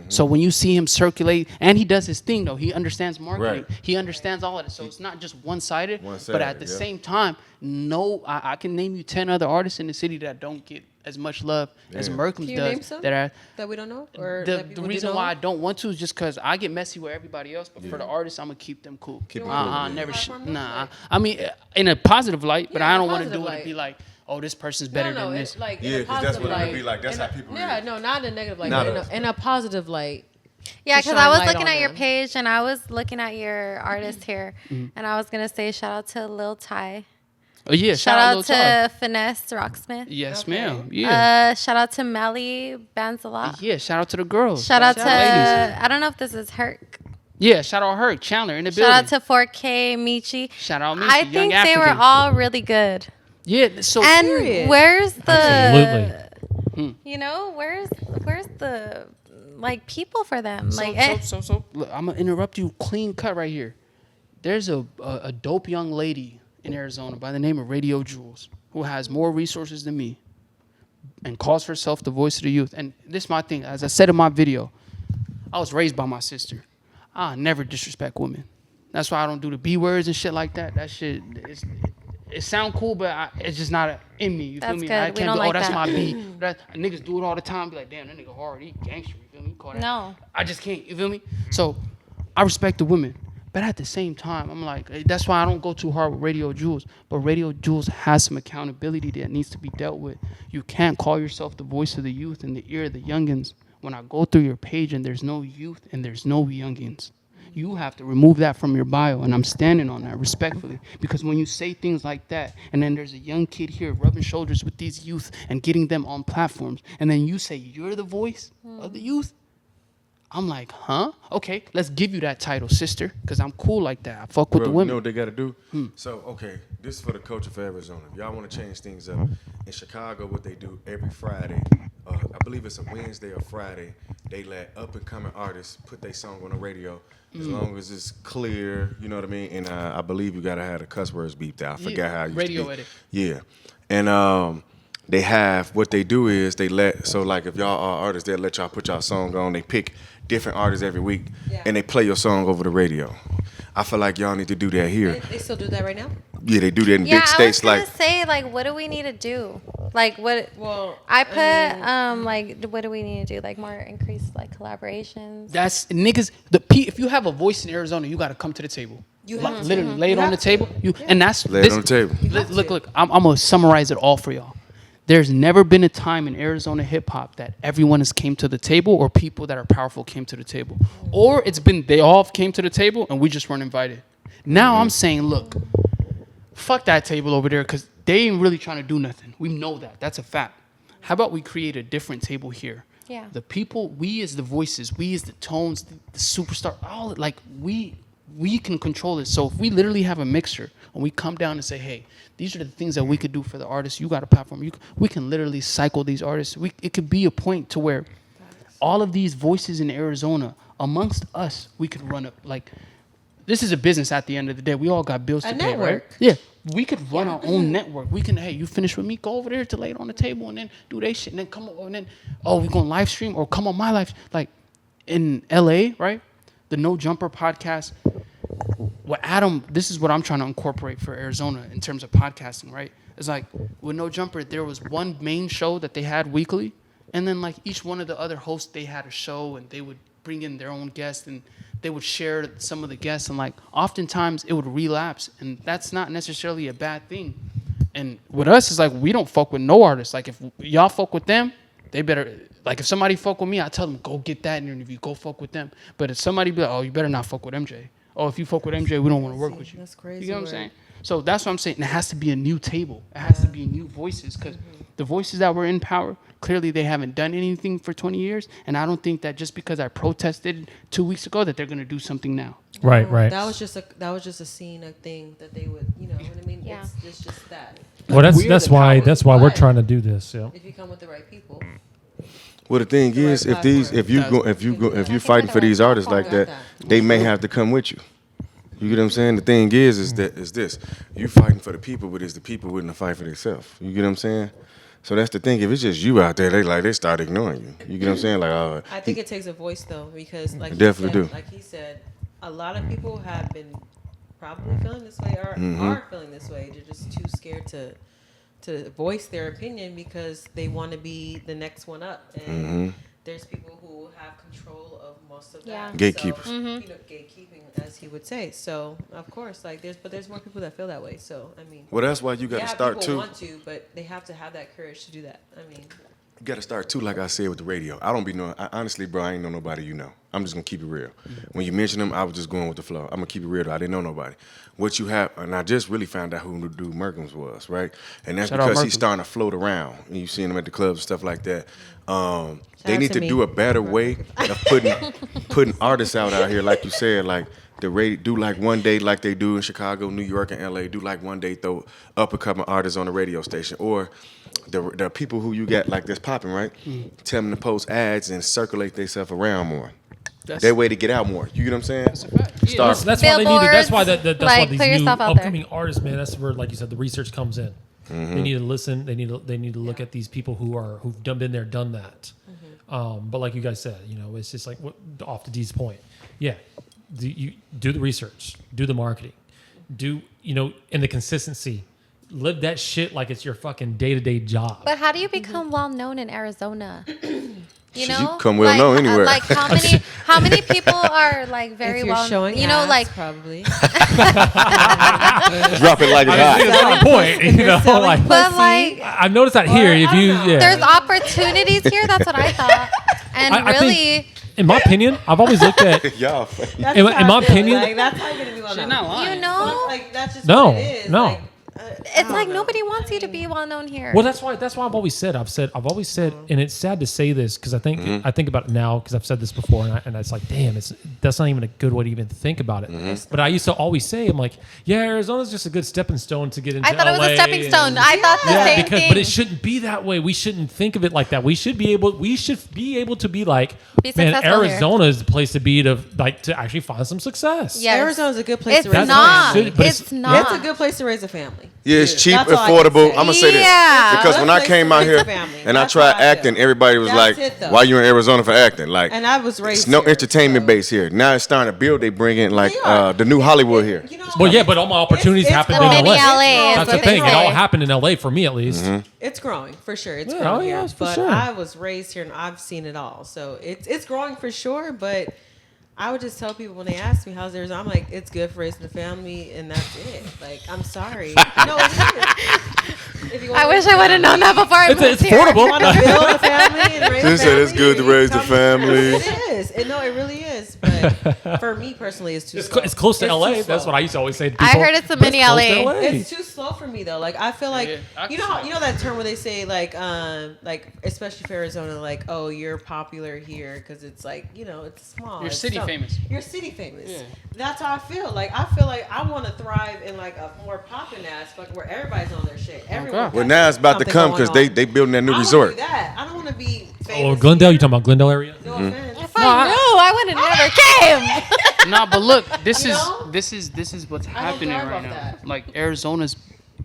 So when you see him circulate, and he does his thing though, he understands marketing. Right. He understands all of it. So it's not just one-sided. One-sided, But at the same time, I can name you 10 other artists in the city that don't get as much love as Merkham Can you does. name some that we don't know? Or The that people reason do why know? I don't want to is just because I get messy with everybody else. But for the artists, I'm gonna keep them cool. I never. I mean, in a positive light, but Yeah, I in a don't want to positive do it and light. be like, oh, this person's better than this. It's like Yeah, in a 'cause that's positive what it light. would be like. That's how people Yeah, read. no, not in a negative light, Not but us. in a positive light. Yeah, to because shine I was light looking on at your them. page and I was looking at your artist here, and I was gonna say shout out to Lil Ty, Oh yeah, shout Lil out Ty. to Finesse Rocksmith, Yes, Okay. ma'am. Yeah. shout out to Melly Banzala, Yeah, shout out to the girls. shout out to ladies. I don't know if this is Herc, Yeah, shout out her, Chandler in the shout out building. to 4K Michi. Shout out Michi, I young think they were African. all really good. Yeah, so And Period. where's the Absolutely. you know where's the like people for them So, like look, I'm gonna interrupt you. Clean cut right here. There's a dope young lady in Arizona by the name of Radio Jules who has more resources than me and calls herself the voice of the youth. And this is my thing. As I said in my video, I was raised by my sister. I never disrespect women. That's why I don't do the B words and shit like that. That shit, it sound cool, but it's just not in me. You feel That's me? good. I We can't don't be, like oh, that's that. my B. Niggas do it all the time. Be like, damn, that nigga hard. He gangster. You feel me? Call that. No. I just can't. You feel me? So I respect the women. But at the same time, I'm like, that's why I don't go too hard with Radio Jules. But Radio Jules has some accountability that needs to be dealt with. You can't call yourself the voice of the youth in the ear of the youngins when I go through your page and there's no youth and there's no youngins. You have to remove that from your bio, and I'm standing on that respectfully. Because when you say things like that, and then there's a young kid here rubbing shoulders with these youth and getting them on platforms, and then you say you're the voice of the youth, I'm like, huh? Okay, let's give you that title, sister, because I'm cool like that. I fuck with the Bro, you women. know what they got to do? So, okay, this is for the culture for Arizona. If y'all want to change things up, in Chicago, what they do every Friday, I believe it's a Wednesday or Friday, they let up-and-coming artists put their song on the radio as long as it's clear, you know what I mean? And I believe you got to have the cuss words beeped out. I forgot how you radio edit. Yeah. And they have, what they do is they let, so like if y'all are artists, they'll let y'all put y'all song on. They pick different artists every week, and they play your song over the radio. I feel like y'all need to do that here. They still do that right now? Yeah, they do that in yeah, big states I was like. gonna say like what do we need to do like what Well, I put like what do we need to do like more increased like collaborations. That's niggas. If you have a voice in Arizona, you got to come to the table. You Like, have to. literally lay it You on have the table. And that's Lay it on the table. Look. I'm gonna summarize it all for y'all. There's never been a time in Arizona hip hop that everyone has came to the table, or people that are powerful came to the table, or it's been they all came to the table and we just weren't invited. Now I'm saying, look, fuck that table over there because they ain't really trying to do nothing. We know that. That's a fact. How about we create a different table here? Yeah. The people, we as the voices, we as the tones, the superstar, all like we can control it. So if we literally have a mixture and we come down and say, hey, these are the things that we could do for the artists. You got a platform. We can literally cycle these artists. It could be a point to where all of these voices in Arizona, amongst us, we could run up like. This is a business at the end of the day. We all got bills to pay, right? network. Yeah. We could run our own network. We can, hey, you finish with me, go over there to lay it on the table and then do they shit and then come over and then, oh, we're going to live stream or come on my live. Like in LA, right? The No Jumper podcast. Well, Adam, this is what I'm trying to incorporate for Arizona in terms of podcasting, right? It's like with No Jumper, there was one main show that they had weekly. And then like each one of the other hosts, they had a show and they would bring in their own guests and they would share some of the guests, and like oftentimes it would relapse, and that's not necessarily a bad thing. And with us, it's like we don't fuck with no artists. Like if y'all fuck with them, they better. Like if somebody fuck with me, I tell them go get that interview, go fuck with them. But if somebody be like, oh, you better not fuck with MJ. Oh, if you fuck with MJ, we don't want to work with you. That's crazy. You know what I'm saying? So that's what I'm saying. And it has to be a new table. It has to be new voices because the voices that were in power, clearly they haven't done anything for 20 years. And I don't think that just because I protested 2 weeks ago that they're going to do something now. Right, right. That was just a scene, a thing that they would, you know what I mean? Yeah. It's just that. Well, we're that's the why power. we're trying to do this. Yeah. If you come with the right people. Well, the thing The is, right if you fighting for these artists like that, they may have to come with you. You get what I'm saying? The thing is this: you fighting for the people, but it's the people willing to fight for themselves. You get what I'm saying? So that's the thing. If it's just you out there, they start ignoring you. You get what I'm saying? Like, I think it takes a voice though, because like he said, a lot of people have been probably feeling this way or are feeling this way. They're just too scared to voice their opinion because they want to be the next one up. And there's people who have control of most of that. Gatekeepers. So, gatekeeping, as he would say. So of course, like there's more people that feel that way. So I mean, well, that's why you got to start people too. Want to, but they have to have that courage to do that. I mean, You got to start too, like I said with the radio. I don't be knowing. Honestly, bro, I ain't know nobody you know. I'm just gonna keep it real. When you mention them, I was just going with the flow. I'm gonna keep it real. Though. I didn't know nobody. What you have, and I just really found out who the dude Merkins was, right? And that's because he's starting to float around. And you seeing him at the clubs and stuff like that. They need to do a better way of putting artists out here, like you said, like the radio. Do like one day, like they do in Chicago, New York, and LA. Do like one day, throw up and coming artists on the radio station, or the people who you got like this popping, right? Tell them to post ads and circulate themselves around more. That way to get out more. You get what I'm saying? That's a fact. Yeah. That's why they need it. That's why that's why like, these put new yourself out upcoming artists, man. That's where, like you said, the research comes in. They need to listen. They need to look at these people who've been there, done that. But like you guys said, it's just like off to Dee's point. Yeah, you do the research, do the marketing, and the consistency. Live that shit like it's your fucking day-to-day job. But how do you become well known in Arizona? You know, you become well known anywhere. Like how many people are like very if you're well, showing ass, like probably. Drop it like it's hot. That's my point. Like, but like I've noticed that here. If you, there's opportunities here. That's what I thought. And I really, think, in my opinion, I've always looked at. Y'all. That's In how my I feel. opinion- like, that's how you're gonna be well known. Not lying. you know, Like that's just No, what it is. no. Like, it's like nobody wants you to be well known here. Well, that's why I've always said, and it's sad to say this because I think about it now because I've said this before, and it's like, damn, that's not even a good way to even think about it. But I used to always say, I'm like, yeah, Arizona's just a good stepping stone to get into. I thought it was LA a stepping stone. I thought the same thing. But it shouldn't be that way. We shouldn't think of it like that. We should be able to be like, man, successful Arizona is the place to be to actually find some success. Yes. Arizona's a good place It's to raise not. a family. It's not. It's a good place to raise a family. Yeah, it's cheap, That's all I can affordable. say. I'm gonna say this Yeah. because when I Good came place out to raise here a family. and I That's tried how I feel. acting, everybody was That's like, it, though. "Why you in Arizona for acting?" Like, And I was raised it's no here, entertainment so. base here. Now it's starting to build. They bring in like They are. the new Hollywood here. You know, Well, yeah, but all my opportunities it's happened growing. in Mini LA. LA is That's what the thing. they It all say. happened in LA for me, at least. It's growing for sure. It's Yeah, growing oh, yeah, here. it's for But sure. I was raised here and I've seen it all. So it's growing for sure. But I would just tell people when they ask me how's Arizona, I'm like, it's good for raising a family and that's it. Like, I'm sorry. No, it is. If you want I wish I would have known that before I moved It's here. affordable. want to build a family and raise a She said it's family, good to you raise the come- family. It is. No, it really is. But for me personally, it's too slow. It's close to It's LA. too That's slow. what I used to always say to people. I heard it's a But mini close to LA. It's too slow for me though. Like I feel like Yeah, I you can know see that term where they say like especially for Arizona, like, oh, you're popular here because it's like, it's small. You're it's city stuff. famous. You're city famous. Yeah. That's how I feel. Like I feel like I want to thrive in like a more popping aspect where everybody's on their shit. Everyone. Well, now it's about to come because they building that new I resort. wanna do that. I don't want to be Oh, famous. Glendale? You talking about Glendale area? No offense. If I knew, I would have never came. Nah, but look, this You is know? this is what's don't happening thrive right off now. that. Like Arizona's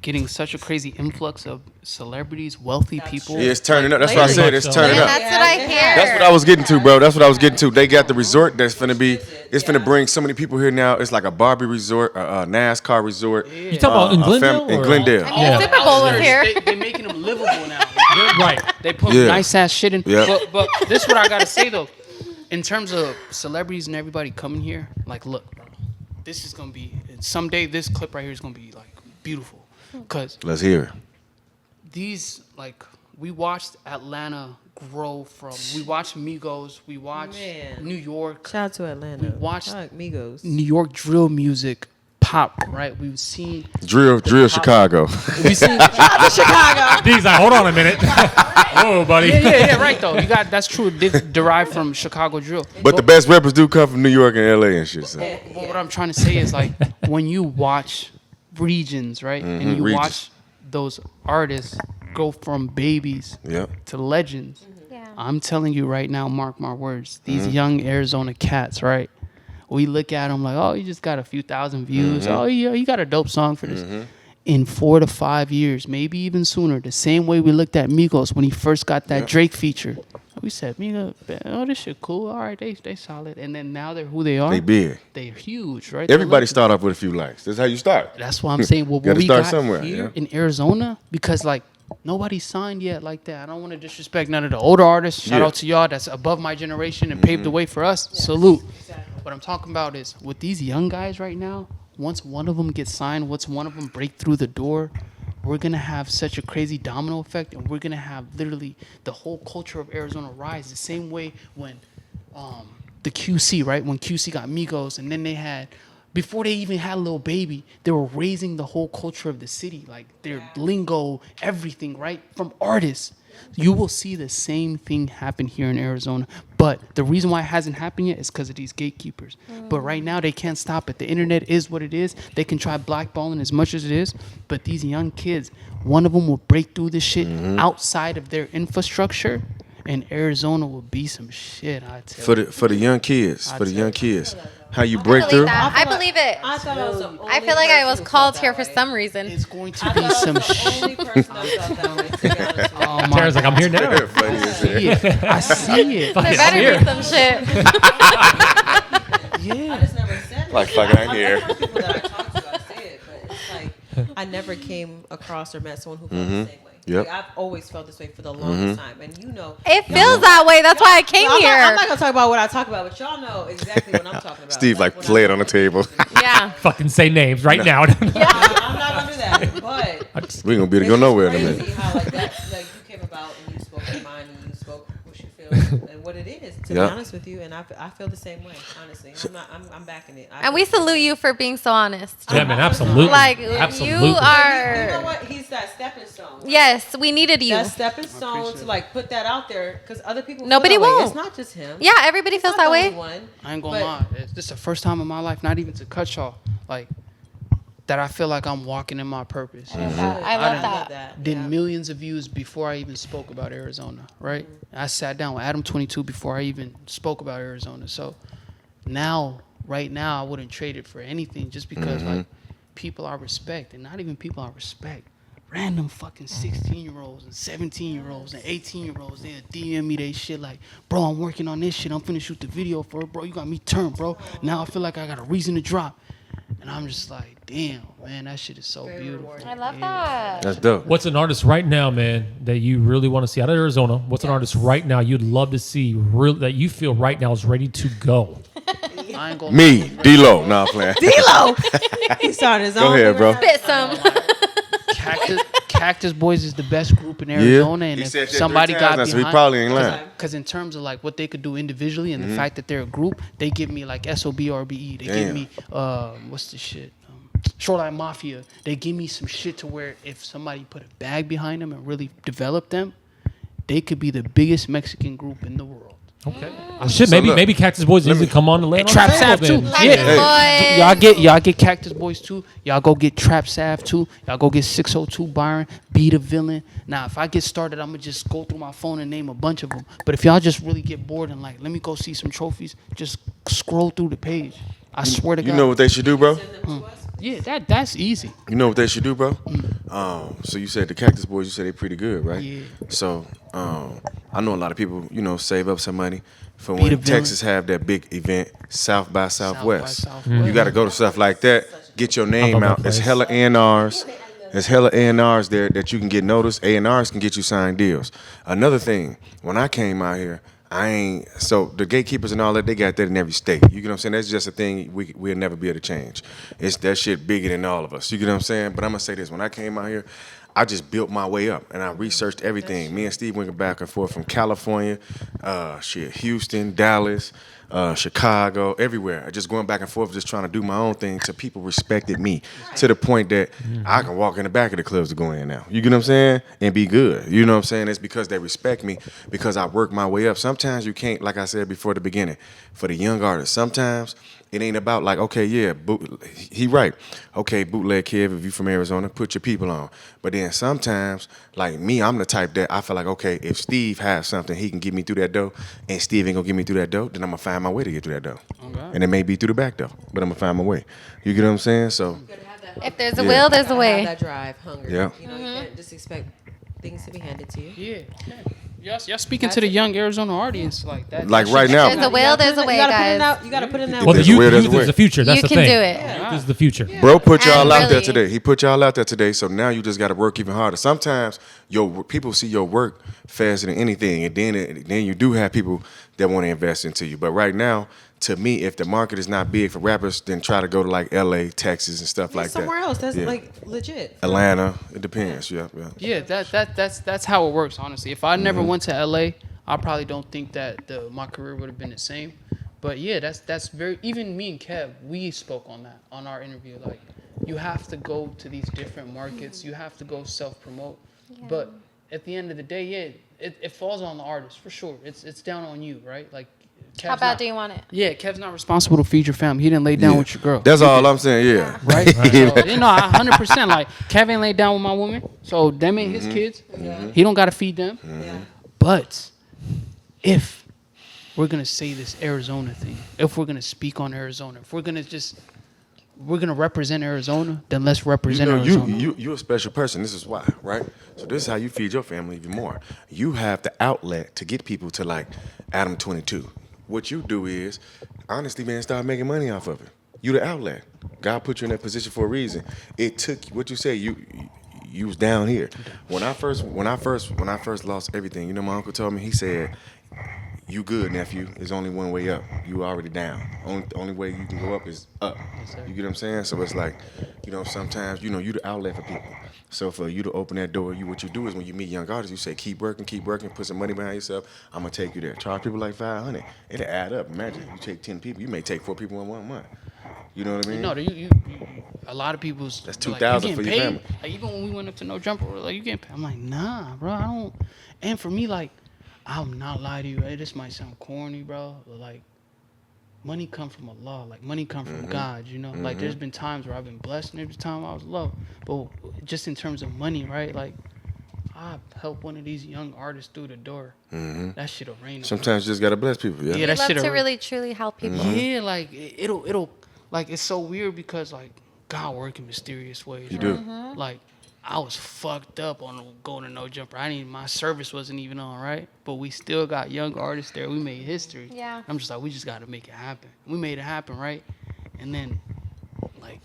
getting such a crazy influx of celebrities, wealthy people. Yeah, it's turning up. That's what I said. It's turning And up. that's what I hear. That's what I was getting to, bro. That's what I was getting to. They got the resort that's finna be. It's finna bring so many people here now. It's like a Barbie resort, a NASCAR resort. You talking about in Glendale? In or- Glendale. I mean, the Super Bowl was here. They're making them livable now. Right. They put Yeah. nice ass shit in. Yeah. But this is what I gotta say though. In terms of celebrities and everybody coming here, like, look, bro, this is gonna be someday. This clip right here is gonna be like beautiful, cause Let's hear it. these like we watched Atlanta grow from. We watched Migos. We watched Man. New York. Shout out to Atlanta. We watched- Fuck, Migos. New York drill music pop. Right. We've seen. Drill Chicago. We've seen. Chicago. D's like, hold on a minute. Whoa, buddy. yeah, right though. That's true. It did derive from Chicago drill. But the best rappers do come from New York and LA and shit. So. But what I'm trying to say is like when you watch regions, right, and you regions. watch those artists go from babies Yep. to legends. Yeah. I'm telling you right now, mark my words. These young Arizona cats, right? We look at them like, oh, you just got a few thousand views. Oh, yeah, you got a dope song for this. in 4 to 5 years, maybe even sooner, the same way we looked at Migos when he first got that Drake feature. We said, Migos, oh, this shit cool. All right, they solid. And then now they're who they are. They big. They're huge, right? Everybody start off with a few likes. That's how you start. That's why I'm saying what Gotta we start got somewhere, here yeah. in Arizona, because like nobody signed yet like that. I don't want to disrespect none of the older artists. Shout Yeah. out to y'all that's above my generation and paved the way for us. Salute. What I'm talking about is with these young guys right now, once one of them gets signed, once one of them break through the door, we're going to have such a crazy domino effect, and we're going to have literally the whole culture of Arizona rise the same way when the QC, right? When QC got Migos, and then they had, before they even had Lil Baby, they were raising the whole culture of the city, like their lingo, everything, right? From artists. You will see the same thing happen here in Arizona. But the reason why it hasn't happened yet is because of these gatekeepers. But right now, they can't stop it. The internet is what it is. They can try blackballing as much as it is. But these young kids, one of them will break through this shit outside of their infrastructure. And Arizona will be some shit, I tell you. For the young kids, how you break through. I believe it. I thought I was the only I feel like I was person who called felt here that for way. some reason. It's going to I be thought I some was the shit. only person that felt that way, to be honest with you. Oh my Tara's like, I'm here now. Funny as hell. I see it. There better be some shit. Yeah. I just never said it. Like, fuck it, I'm here. The first people that I talked to, I say it, but it's like I never came across or met someone who felt the same way. Yep. Like, I've always felt this way for the longest time, and you know. It feels that way. That's why I came I'm here. not gonna talk about what I talk about, but y'all know exactly what I'm talking about. Steve like when play I- it on the table. Yeah. Fucking say names right now. I'm not gonna do that, but We gonna be able to go it's nowhere in a crazy minute. how like that, like you came about and you spoke your mind and you spoke what you feel and what it is. To be Yeah. honest with you, and I feel the same way. Honestly, I'm backing it. And we salute you for being so honest. Yeah, man, absolutely. Like, Absolutely. you are. You know what? He's that stepping stone. Yes, we needed you. That stepping stone to like put that out there because other people. Nobody feel that way. won't. It's not just him. Yeah, everybody It's feels not that the way. only one. I ain't gonna But- lie. This is the first time in my life, not even to cut y'all, like, that I feel like I'm walking in my purpose. I love love that. that. Did Yeah. millions of views before I even spoke about Arizona, right? I sat down with Adam 22 before I even spoke about Arizona. So now, right now, I wouldn't trade it for anything just because, like, people I respect, and not even people I respect. Random fucking 16-year-olds and 17-year-olds and 18-year-olds, they'll DM me they shit like, bro, I'm working on this shit. I'm finna shoot the video for it, bro. You got me turned, bro. Now I feel like I got a reason to drop. And I'm just like, damn, man, that shit is so beautiful. I love that. That's dope. What's an artist right now, man, that you really want to see out of Arizona? What's an artist right now you'd love to see that you feel right now is ready to go? I ain't gonna Me, D-Lo. Nah, I'm playing. D-Lo. He started his Go own. ahead, thing bro. right now. Spit some. Cactus Boys is the best group in Arizona, and He said if that somebody 3 times got now, so he behind, probably ain't lying. because in terms of like what they could do individually and the fact that they're a group, they give me like SOBRBE. They give Damn. me what's the shit? Shoreline Mafia. They give me some shit to where if somebody put a bag behind them and really develop them, they could be the biggest Mexican group in the world. Okay. Shit, maybe look, maybe Cactus Boys needs to come on and land on Trap the table Sav too. then. Yeah. Cactus Boys. Y'all get Cactus Boys too. Y'all go get Trap Sav too. Y'all go get 602 Byron, Be the Villain. Now, if I get started, I'm gonna just go through my phone and name a bunch of them. But if y'all just really get bored and like, let me go see some trophies, just scroll through the page. I swear to God. You know what they should do, bro? Yeah, that's easy. You know what they should do, bro? So you said the Cactus Boys, you said they pretty good, right? Yeah. So I know a lot of people, save up some money for Be the when villain. Texas have that big event, South by Southwest. Southwest. You got to go to stuff like that, get your name love that out. There's place. hella A&Rs. There's hella A&Rs there that you can get noticed. A&Rs can get you signed deals. Another thing, when I came out here, so the gatekeepers and all that, they got that in every state. You get what I'm saying? That's just a thing we'll never be able to change. It's that shit bigger than all of us. You get what I'm saying? But I'm gonna say this, when I came out here, I just built my way up and I researched everything. Me and Steve went back and forth from California, Houston, Dallas, Chicago, everywhere. Just going back and forth, just trying to do my own thing till people respected me to the point that I can walk in the back of the clubs to go in now. You get what I'm saying? And be good. You know what I'm saying? It's because they respect me because I work my way up. Sometimes you can't, like I said before the beginning, for the young artists, sometimes it ain't about like, okay, yeah, he right. Okay, bootleg kid, if you from Arizona, put your people on. But then sometimes, like me, I'm the type that I feel like, okay, if Steve has something, he can get me through that door, and Steve ain't gonna get me through that door, then I'm gonna find my way to get through that door. Okay. And it may be through the back door, but I'm gonna find my way. You get what I'm saying? So If there's a will, there's a Have way. that drive, hunger. Yeah. You know, you can't just expect things to be handed to you. Yeah. Y'all speaking to the young Arizona audience like that. Like that right shit- now. There's a will, there's a way, guys. You gotta put in that If Well, the there's a work. will, there's a youth way. is the future. That's You the can thing. do it. Youth is the future. Bro put y'all And out there really- today. He put y'all out there today. So now you just got to work even harder. Sometimes people see your work faster than anything, and then you do have people that want to invest into you. But right now, to me, if the market is not big for rappers, then try to go to like L.A., Texas, and stuff like that. Somewhere else. That's Yeah. like legit. Atlanta. It depends. Yeah. Yeah, that's how it works. Honestly, if I never went to LA, I probably don't think that my career would have been the same. But yeah, that's very. Even me and Kev, we spoke on that on our interview. Like, you have to go to these different markets. You have to go self-promote. But at the end of the day, yeah, it falls on the artist for sure. It's down on you, right? Like, How bad do you want it? Yeah, Kev's not responsible to feed your family. He didn't lay down with your girl. That's all I'm saying. Yeah. Right? So, 100%. Like, Kev ain't laid down with my woman, so them ain't his kids. He don't got to feed them. But if we're going to say this Arizona thing, if we're going to speak on Arizona, if we're going to represent Arizona, then let's represent Arizona. You're a special person. This is why, right? So this is how you feed your family even more. You have the outlet to get people to like Adam 22. What you do is, honestly, man, start making money off of it. You the outlet. God put you in that position for a reason. It took what you say. You was down here. When I first lost everything, you know, my uncle told me. He said, "You good, nephew. There's only one way up. You already down. Only way you can go up is up." You get what I'm saying? So it's like, you know, sometimes, you know, you the outlet for people. So for you to open that door, what you do is when you meet young artists, you say, keep working, put some money behind yourself. I'm gonna take you there. Charge people like $500. It'll add up. Imagine you take 10 people, you may take 4 people in 1 month. You know what I mean? No, a lot of people's That's like, 2,000 you for getting your paid? family. Like, even when we went up to No Jumper, we're like, you getting paid? I'm like, nah, bro, I don't. And for me, like, I'm not lie to you. Hey, this might sound corny, bro, but like, money come from Allah. Like, money come from God, you know? Like, there's been times where I've been blessed, and there's been times I was low. But just in terms of money, right? Like, I help one of these young artists through the door. That shit'll rain. Sometimes you just gotta bless people. Yeah. Yeah, We that love shit'll to rain. really, truly help people. Yeah, like it'll like, it's so weird because like God work in mysterious ways. You do. Like, I was fucked up on going to No Jumper. My service wasn't even on, right? But we still got young artists there. We made history. Yeah. I'm just like, we just got to make it happen. We made it happen, right? And then, like,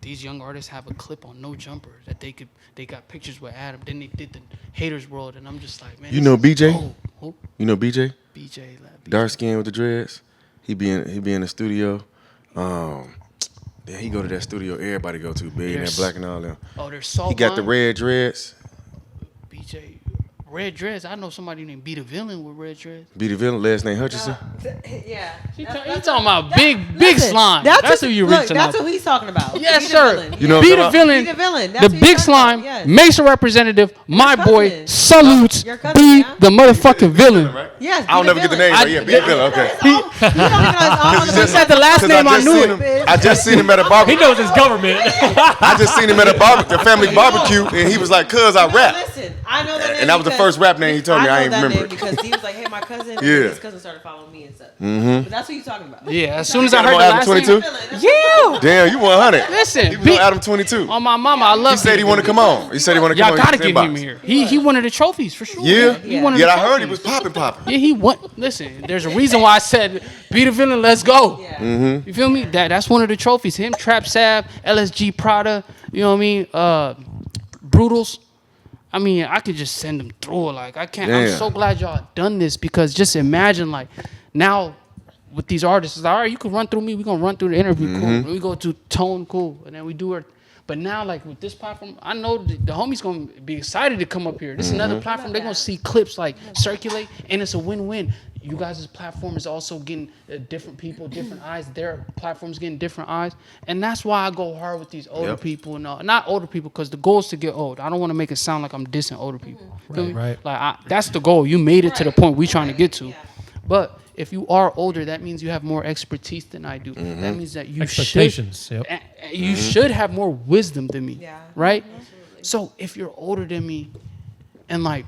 these young artists have a clip on No Jumper that they got pictures with Adam. Then they did the Haters World, and I'm just like, man. You this know is BJ? dope. Who? You know BJ? BJ. Dark skin with the dreads. He be in the studio. Then he go to that studio everybody go to, Billionaire There's- Black and all them. Oh, there's Salt He got the Line. red dreads. BJ. Red Dreads. I know somebody named Be the Villain with red dreads. Be the villain, last name Hutchinson. Yeah. You talking about big slime. That's That's who you reaching out That's to. what he's talking about. Yes, Be the sir. villain. You know Be what the I'm villain. Be the villain. That's The what he's big talking slime. about, yes. Mesa representative. My cousin. boy salutes. Your cousin, Be yeah. the motherfucking villain. Yes. I'll never get the name, but yeah, be the villain. Okay. He don't even know his own. He said the last 'Cause name I just knew seen it. him- I just seen him at a He barbecue. knows his government. I just seen him at the family barbecue, and he was like, "Cuz I rap." Listen, I know that name. And that was the because- first rap name he told me. I know ain't that remember name it. because he was like, "Hey, my cousin." And Yeah. his cousin started following me and stuff. But that's what you're talking about. Yeah, as soon as I Got heard him the on Adam last 22? name. Yeah. Damn, you 100. Listen, He was Be- on Adam 22. on my mama, I love He said he want to come on. He said he want to come Y'all on. gotta He get said him box. here. He wanted the trophies for sure. Yeah, He wanted yeah. the I heard he trophies. was popping. Yeah, he went. Listen, there's a reason why I said be the villain. Let's go. Yeah. Mm-hmm. You feel me? That's one of the trophies. Him, Trap Sav, LSG Prada. You know what I mean? Brutals. I mean, I could just send them through. Like, I can't. I'm Damn. so glad y'all done this because just imagine, like, now with these artists, it's like, all right, you can run through me. We're gonna run through the interview. Cool. Mm-hmm. And we go to Tone. Cool. And then we do it. But now, like, with this platform, I know the homies gonna be excited to come up here. This is Mm-hmm. another platform. They're gonna see clips like circulate, and it's a win-win. You guys' platform is also getting different people, different eyes. Their platform's getting different eyes, and that's why I go hard with these older Yep. people. And not older people, because the goal is to get old. I don't want to make it sound like I'm dissing older people. Feel me? right. Like, that's the goal. You made it to the point we trying to get to. But if you are older, that means you have more expertise than I do. Mm-hmm. That means that you Expectations, should, yep. you should have more wisdom than me. Yeah. Right? So if you're older than me, and like,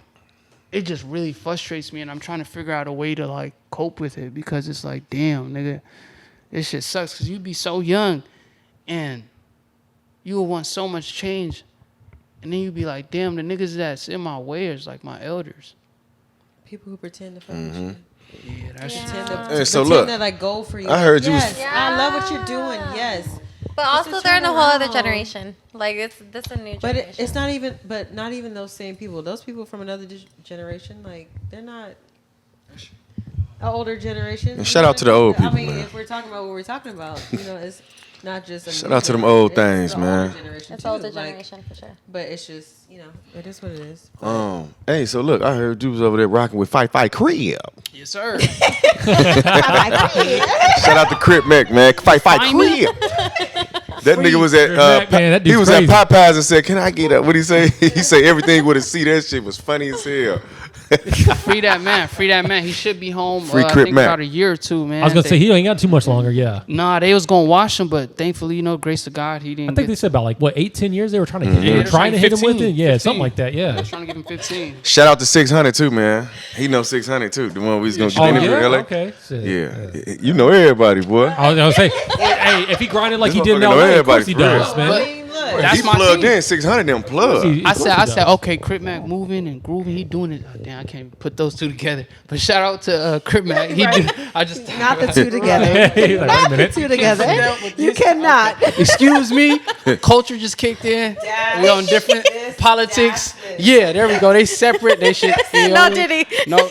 it just really frustrates me, and I'm trying to figure out a way to like cope with it because it's like, damn, nigga, this shit sucks because you be so young, and you would want so much change. And then you'd be like, damn, the niggas that's in my way is like my elders. People who pretend to fuck with you. Yeah, that's Pretend to, Hey, so pretend look, to like go for you. I heard you was- Yes, I love what you're doing. Yes. But also, to they're in a turn whole other around. generation. Like, this a new But generation. it's not even. But not even those same people. Those people from another generation, like they're not an older generation. And shout out to the old people, I mean, man. if we're talking about what we're talking about, you know, it's not just. A Shout new out to them generation, old it's things, the man. older generation It's too, older like, generation for sure. but it's just, you know, it is what it is. Hey, so look, I heard you was over there rocking with Fight Crib. yes, sir. Shout out to Crip Mac, man. Fight Find me. Crib. That nigga was at Crip Mac, man, that he dude's was crazy. at Popeyes and said, "Can I get up?" What he say? He say everything with a C. That shit was funny as hell. Free that man. Free that man. He should be home. Free I Crip think Mac. about a year or two, man. I was gonna say he ain't got too much longer. Yeah, Nah, they was gonna wash him, but thankfully, you know, grace to God, he didn't. I think they get, said about like what 8-10 years they were trying to Mm-hmm. hit, they were they're trying to hit him with 15, it. Yeah, 15. something like that. I Yeah. was trying to give him 15. Shout out to 600 too, man. He know 600 too. The one we was gonna get Oh interview in yeah. LA. Okay. Shit. Yeah, you know everybody, boy. I was gonna say, hey, if he grinded like This he did in motherfucker know LA, of everybody course he for real. does, I man. mean, look. That's he my plugged thing. in 600 them plugged. I said, okay, Crip Mac moving and grooving, he doing it. Oh, damn, I can't put those two together. But shout out to Crip Mac. He Right. do, I just Not the two together. Hey, like, wait a Not the minute. two together. You cannot. Excuse me, culture just kicked in. We on different This, politics. that, this. Yeah, there we go. They separate. They should. You know No what I mean? Diddy. No.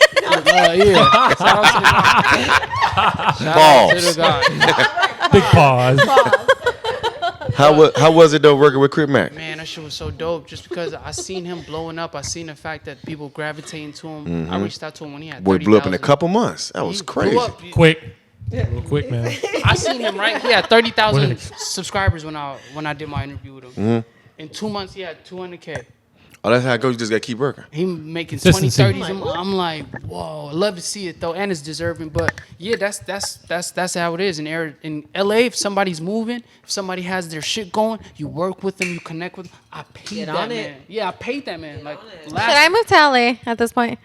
Yeah. Shout out to the God. Shout out to the God. Big pause. How was it though working with Crip Mac? Man, that shit was so dope. Just because I seen him blowing up, I seen the fact that people gravitating to him. I reached out to him when he had Boy 30,000. blew up in a couple months. That was He crazy. blew up. Quick, real quick, man. I seen him right. He had 30,000 What subscribers when I did my interview with him. Mm-hmm. In 2 months, he had 200K. Oh, that's how it goes. You just gotta keep working. He making 20, Consistency. 30s. I'm like, whoa, I love to see it though, and it's deserving. But yeah, that's how it is in LA. If somebody's moving, if somebody has their shit going, you work with them, you connect with them. I paid Get that on man. it. Yeah, I paid that man. Like on it. Should I move to LA at this point?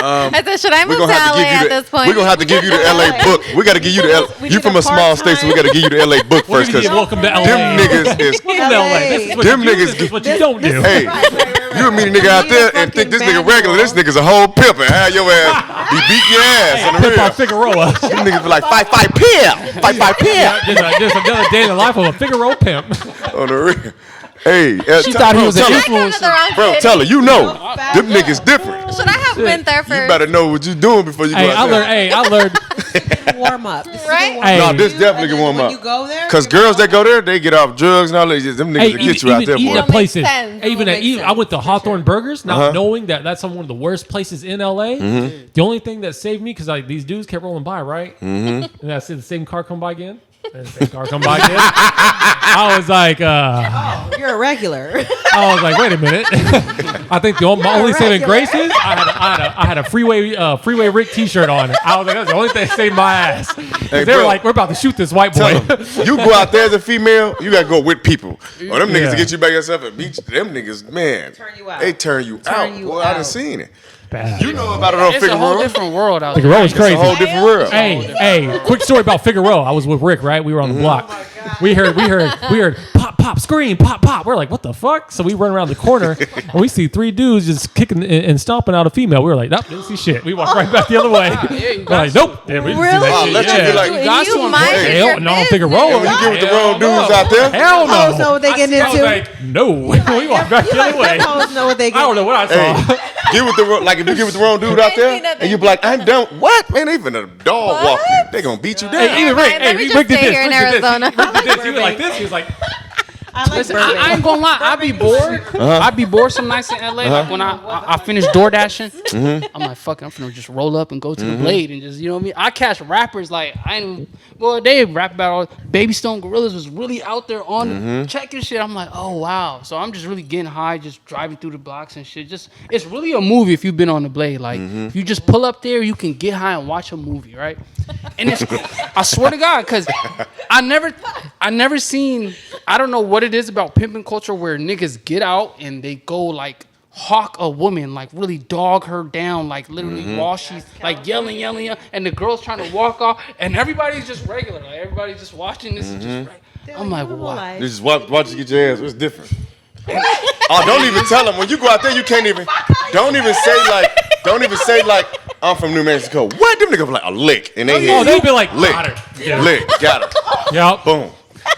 I said, should I We're move gonna to have to LA give you at the. this point? We're gonna have to give you the LA book. We gotta give you the. We You need from a a small state, so we gotta give you the LA book We're first, gonna cause get welcome to LA. them niggas is. Welcome to LA. This is what Them you do, niggas this is what you don't do. Hey, you meet a nigga out need a there and think this fucking nigga regular. This manual. nigga's a whole pimp and have your ass be beat your ass on the Pimp on real. Figueroa. Them niggas be like fight pimp, fight pimp Just another day in the life of a Figaro pimp. on the real. Hey, She thought he was an tell her, I came to the wrong bro, city. tell her, you know, them niggas different. Should I have been there You first? better know what you doing before you go Hey, out there. I learned. Warm up. This is a Right? warm Hey. up. No, this You- definitely and can warm when up. you go there, Cause you're girls gonna that go there, they get off drugs and all that. Them niggas will get you out there, even boy. at places, sense. even It'll at, make even, I sense, went to for Hawthorne Burgers, not Uh-huh. knowing that that's one of the worst places in LA. The only thing that saved me, because like these dudes kept rolling by, right? And I see the same car come by again. And the same car come by again. I was like, You're a regular. I was like, wait a minute. I think my only saving regular. grace is I had a freeway Rick T-shirt on. I was like, that's the only thing that saved my ass. 'Cause Hey, they were bro. like, we're about to shoot this white Tell boy. 'em, you go out there as a female, you gotta go with people. Or them niggas Yeah. to get you by yourself and beat you. Them niggas, man, Turn you out. they turn you Turn out. you Boy, I done out. seen it. Bad. You know about it on It's a whole Figueroa. different world out there. Figueroa's It's a crazy. whole different world. Hey, quick story about Figueroa. I was with Rick, right? We were on the block. We heard pop, scream, pop. We're like, what the fuck? So we run around the corner and we see three dudes just kicking and stomping out a female. We were like, nope, didn't see shit. We walked right back the other way. you We're like, nope, yeah, we didn't see Really? that I'll shit. let you Yeah. be like, You got you to mind Hey, your hell no, business. Figueroa. when you get with the wrong Hell dudes no. out there, Hell no. Hoes know what they getting I was into. like, no. We walked back the other way. Hoes know what they I don't know what I saw. hey, get with the like if you get with the wrong dude out ain't seen there, nothing. and you be like, I'm done. What, man? They finna dog walk you. They gonna beat you down. Hey, even Rick, Let me just Rick did stay this. here in Rick did this. Arizona. Rick did this. He was like this. He was like, I like Listen, Burbank. I ain't gonna lie. I be bored. I be bored some nights in LA. Like when I finish door dashing, I'm like, fuck it, I'm finna just roll up and go to the Blade and just, you know what I mean? I catch rappers like, well, they rap about all, Baby Stone Gorillas was really out there on checking shit. I'm like, oh, wow. So I'm just really getting high, just driving through the blocks and shit. Just, it's really a movie if you've been on the Blade. Like, if you just pull up there, you can get high and watch a movie, right? And it's, I swear to God, because I never seen, I don't know what it is about pimping culture where niggas get out and they go like hawk a woman, like really dog her down, like literally while she's like yelling, and the girl's trying to walk off, and everybody's just regular, like everybody's just watching this. And just I'm like, wow. You just watch you get your ass. It's different. Oh, don't even tell them. When you go out there, you can't even. Don't even say like. I'm from New Mexico. What? Them niggas be like a lick, and they. Oh, they'd be like, lick, got her. lick, got it. Yep. Boom.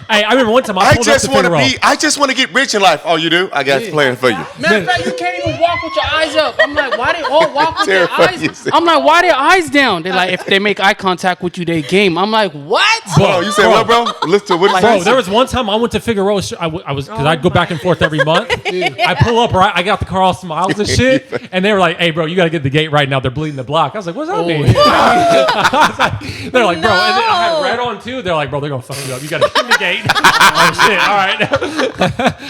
Hey, I remember one time I pulled up to Figueroa. I just want to get rich in life. Oh, you do? I got plans for you. Matter of fact, you can't even walk with your eyes up. I'm like, why they all walk with their eyes? I'm like, why their eyes down? They're like, if they make eye contact with you, they game. I'm like, what? Bro, you said what, bro? Listen to what Bro, there was one time I went to Figueroa. I was because I'd go back and forth every month. I pull up, right? I got the car all smiles and shit, and they were like, "Hey, bro, you got to get the gate right now. They're bleeding the block." I was like, "What's that mean?" They're like, "Bro," and then I had red on too. They're like, "Bro, they're gonna fuck you up. You got to get the gate." Oh shit! All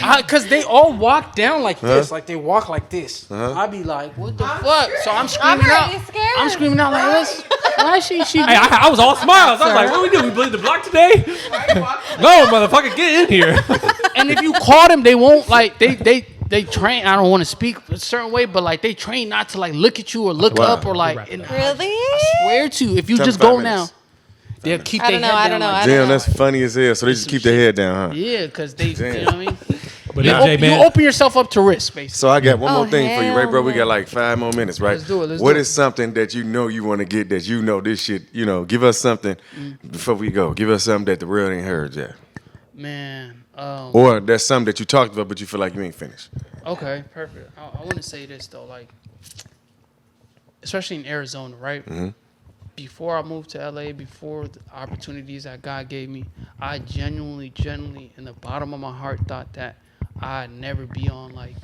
right. Because they all walk down like this, like they walk like this. I'd be like, what the fuck? So I'm screaming out. Scared. I'm screaming out like, why is she? Hey, I was all smiles. I was like, "What we do? We bleed the block today?" No, motherfucker, get in here. And if you call them, they won't like they train. I don't want to speak a certain way, but like they train not to like look at you or look up or like. Really? I swear to you, if you just go now, they'll keep their head down. I don't know. Damn, that's funny as hell. So they just keep their head down, huh? Yeah, because they, you know what I mean? But You open yourself up to risk, basically. So I got one more thing for you, right, bro? hell We got like 5 more minutes, right? Let's do it. What is something that you know you want to get that you know this shit, give us something before we go. Give us something that the world ain't heard yet. Man. Or that's something that you talked about, but you feel like you ain't finished. Okay, perfect. I want to say this, though. Like, especially in Arizona, right? Mm-hmm. Before I moved to LA, before the opportunities that God gave me, I genuinely, in the bottom of my heart, thought that I'd never be on, like,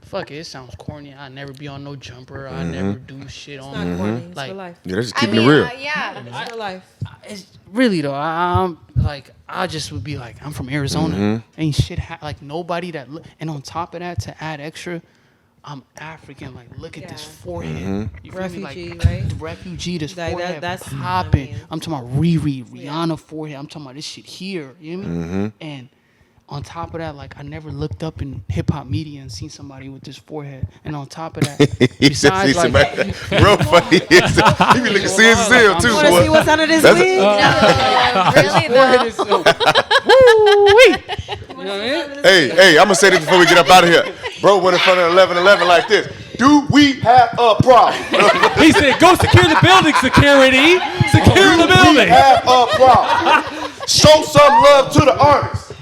fuck it sounds corny. I'd never be on no jumper. I'd never do shit on. Not corny. It's Like, for life. Yeah, they're just keeping it real. Yeah. It's for life. It's really though. I'm like, I just would be like, I'm from Arizona. Ain't shit like nobody that. And on top of that, to add extra, I'm African. Like, look at this forehead. You feel Refugee, me? Like, right? Refugee, this Like, forehead that's popping. I mean, I'm talking about Rihanna forehead. I'm talking about this shit here. You know what I mean? And on top of that, like, I never looked up in hip hop media and seen somebody with this forehead. And on top of that, besides like, real funny. He be looking CSL too. You want to see what's under this wig? Really though. you know what I mean? Hey, I'm gonna say this before we get up out of here. Bro went in front of 1111 like this. Do we have a problem? He said, "Go secure the building, security. Secure the We building. have a problem. Show some love to the artists.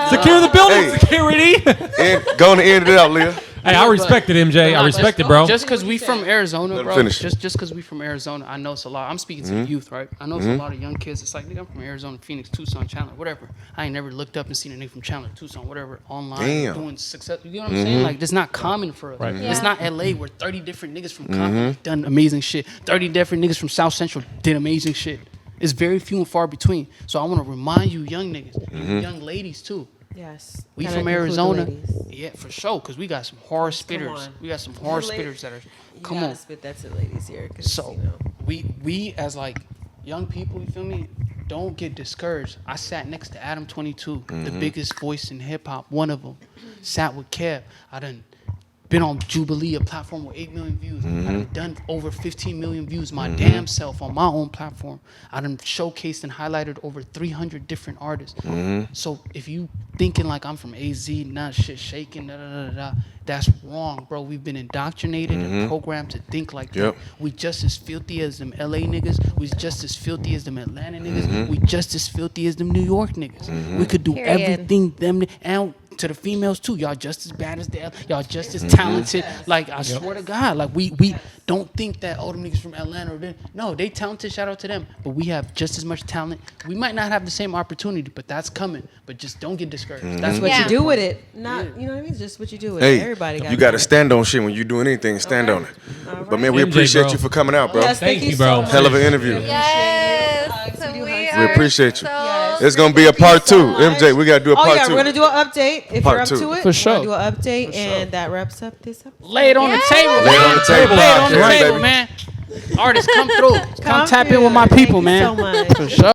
Secure the building, Hey. security." And go on and end it out, Leah. Hey, I respect it, MJ. I respect it, bro. Just because we from Arizona, Let him bro. finish. Just because we from Arizona, I know it's a lot. I'm speaking to the youth, right? I know it's a lot of young kids. It's like, nigga, I'm from Arizona, Phoenix, Tucson, Chandler, whatever. I ain't never looked up and seen a nigga from Chandler, Tucson, whatever, online Damn. doing success. You know what I'm saying? Like, that's not common for us. Right. It's not LA where 30 different niggas from Compton done amazing shit. 30 different niggas from South Central did amazing shit. It's very few and far between. So I want to remind you, young niggas, you young ladies too. Yes. We Gotta from include the Arizona. ladies. Yeah, for sure. Because we got some horror spitters. on. We got some horror You spitters that are. You Come gotta on. spit that to the ladies here. 'Cause, So you know. we as like young people, you feel me? Don't get discouraged. I sat next to Adam 22, the biggest voice in hip hop, one of them. Sat with Kev. I done been on Jubilee, a platform with 8 million views. I done done over 15 million views my damn self on my own platform. I done showcased and highlighted over 300 different artists. So if you thinking like I'm from AZ, not shit shaking, that's wrong, bro. We've been indoctrinated and programmed to think like that. We just as filthy as them LA niggas. We just as filthy as them Atlanta niggas. We just as filthy as them New York niggas. We could do Period. everything them and to the females too. Y'all just as bad as them. Y'all just as talented. Like, I swear to God, like we don't think that all them niggas from Atlanta or them. No, they talented. Shout out to them. But we have just as much talent. We might not have the same opportunity, but that's coming. But just don't get discouraged. That's What Yeah. you do with it. Not, you know what I mean? It's just what you do with it. Hey, Everybody got you got to stand on shit when you do anything. Stand on it. All But man, we MJ, appreciate bro. you for coming out, bro. Yes, Thank you, so bro. much. Hell of an interview. Yes. We do We, hugs. We are appreciate you. so It's gonna be a part so 2. much. MJ, we gotta do a Oh part yeah, 2. we're gonna do an update if Part you're up two. to it. For sure. We're gonna do an update, and that wraps up this episode. Lay it on the table. Lay it on the table. Lay it on the Right, table, baby. man. Artists, come through. Come tap in through. with my Thank people, you man. so much. For sure.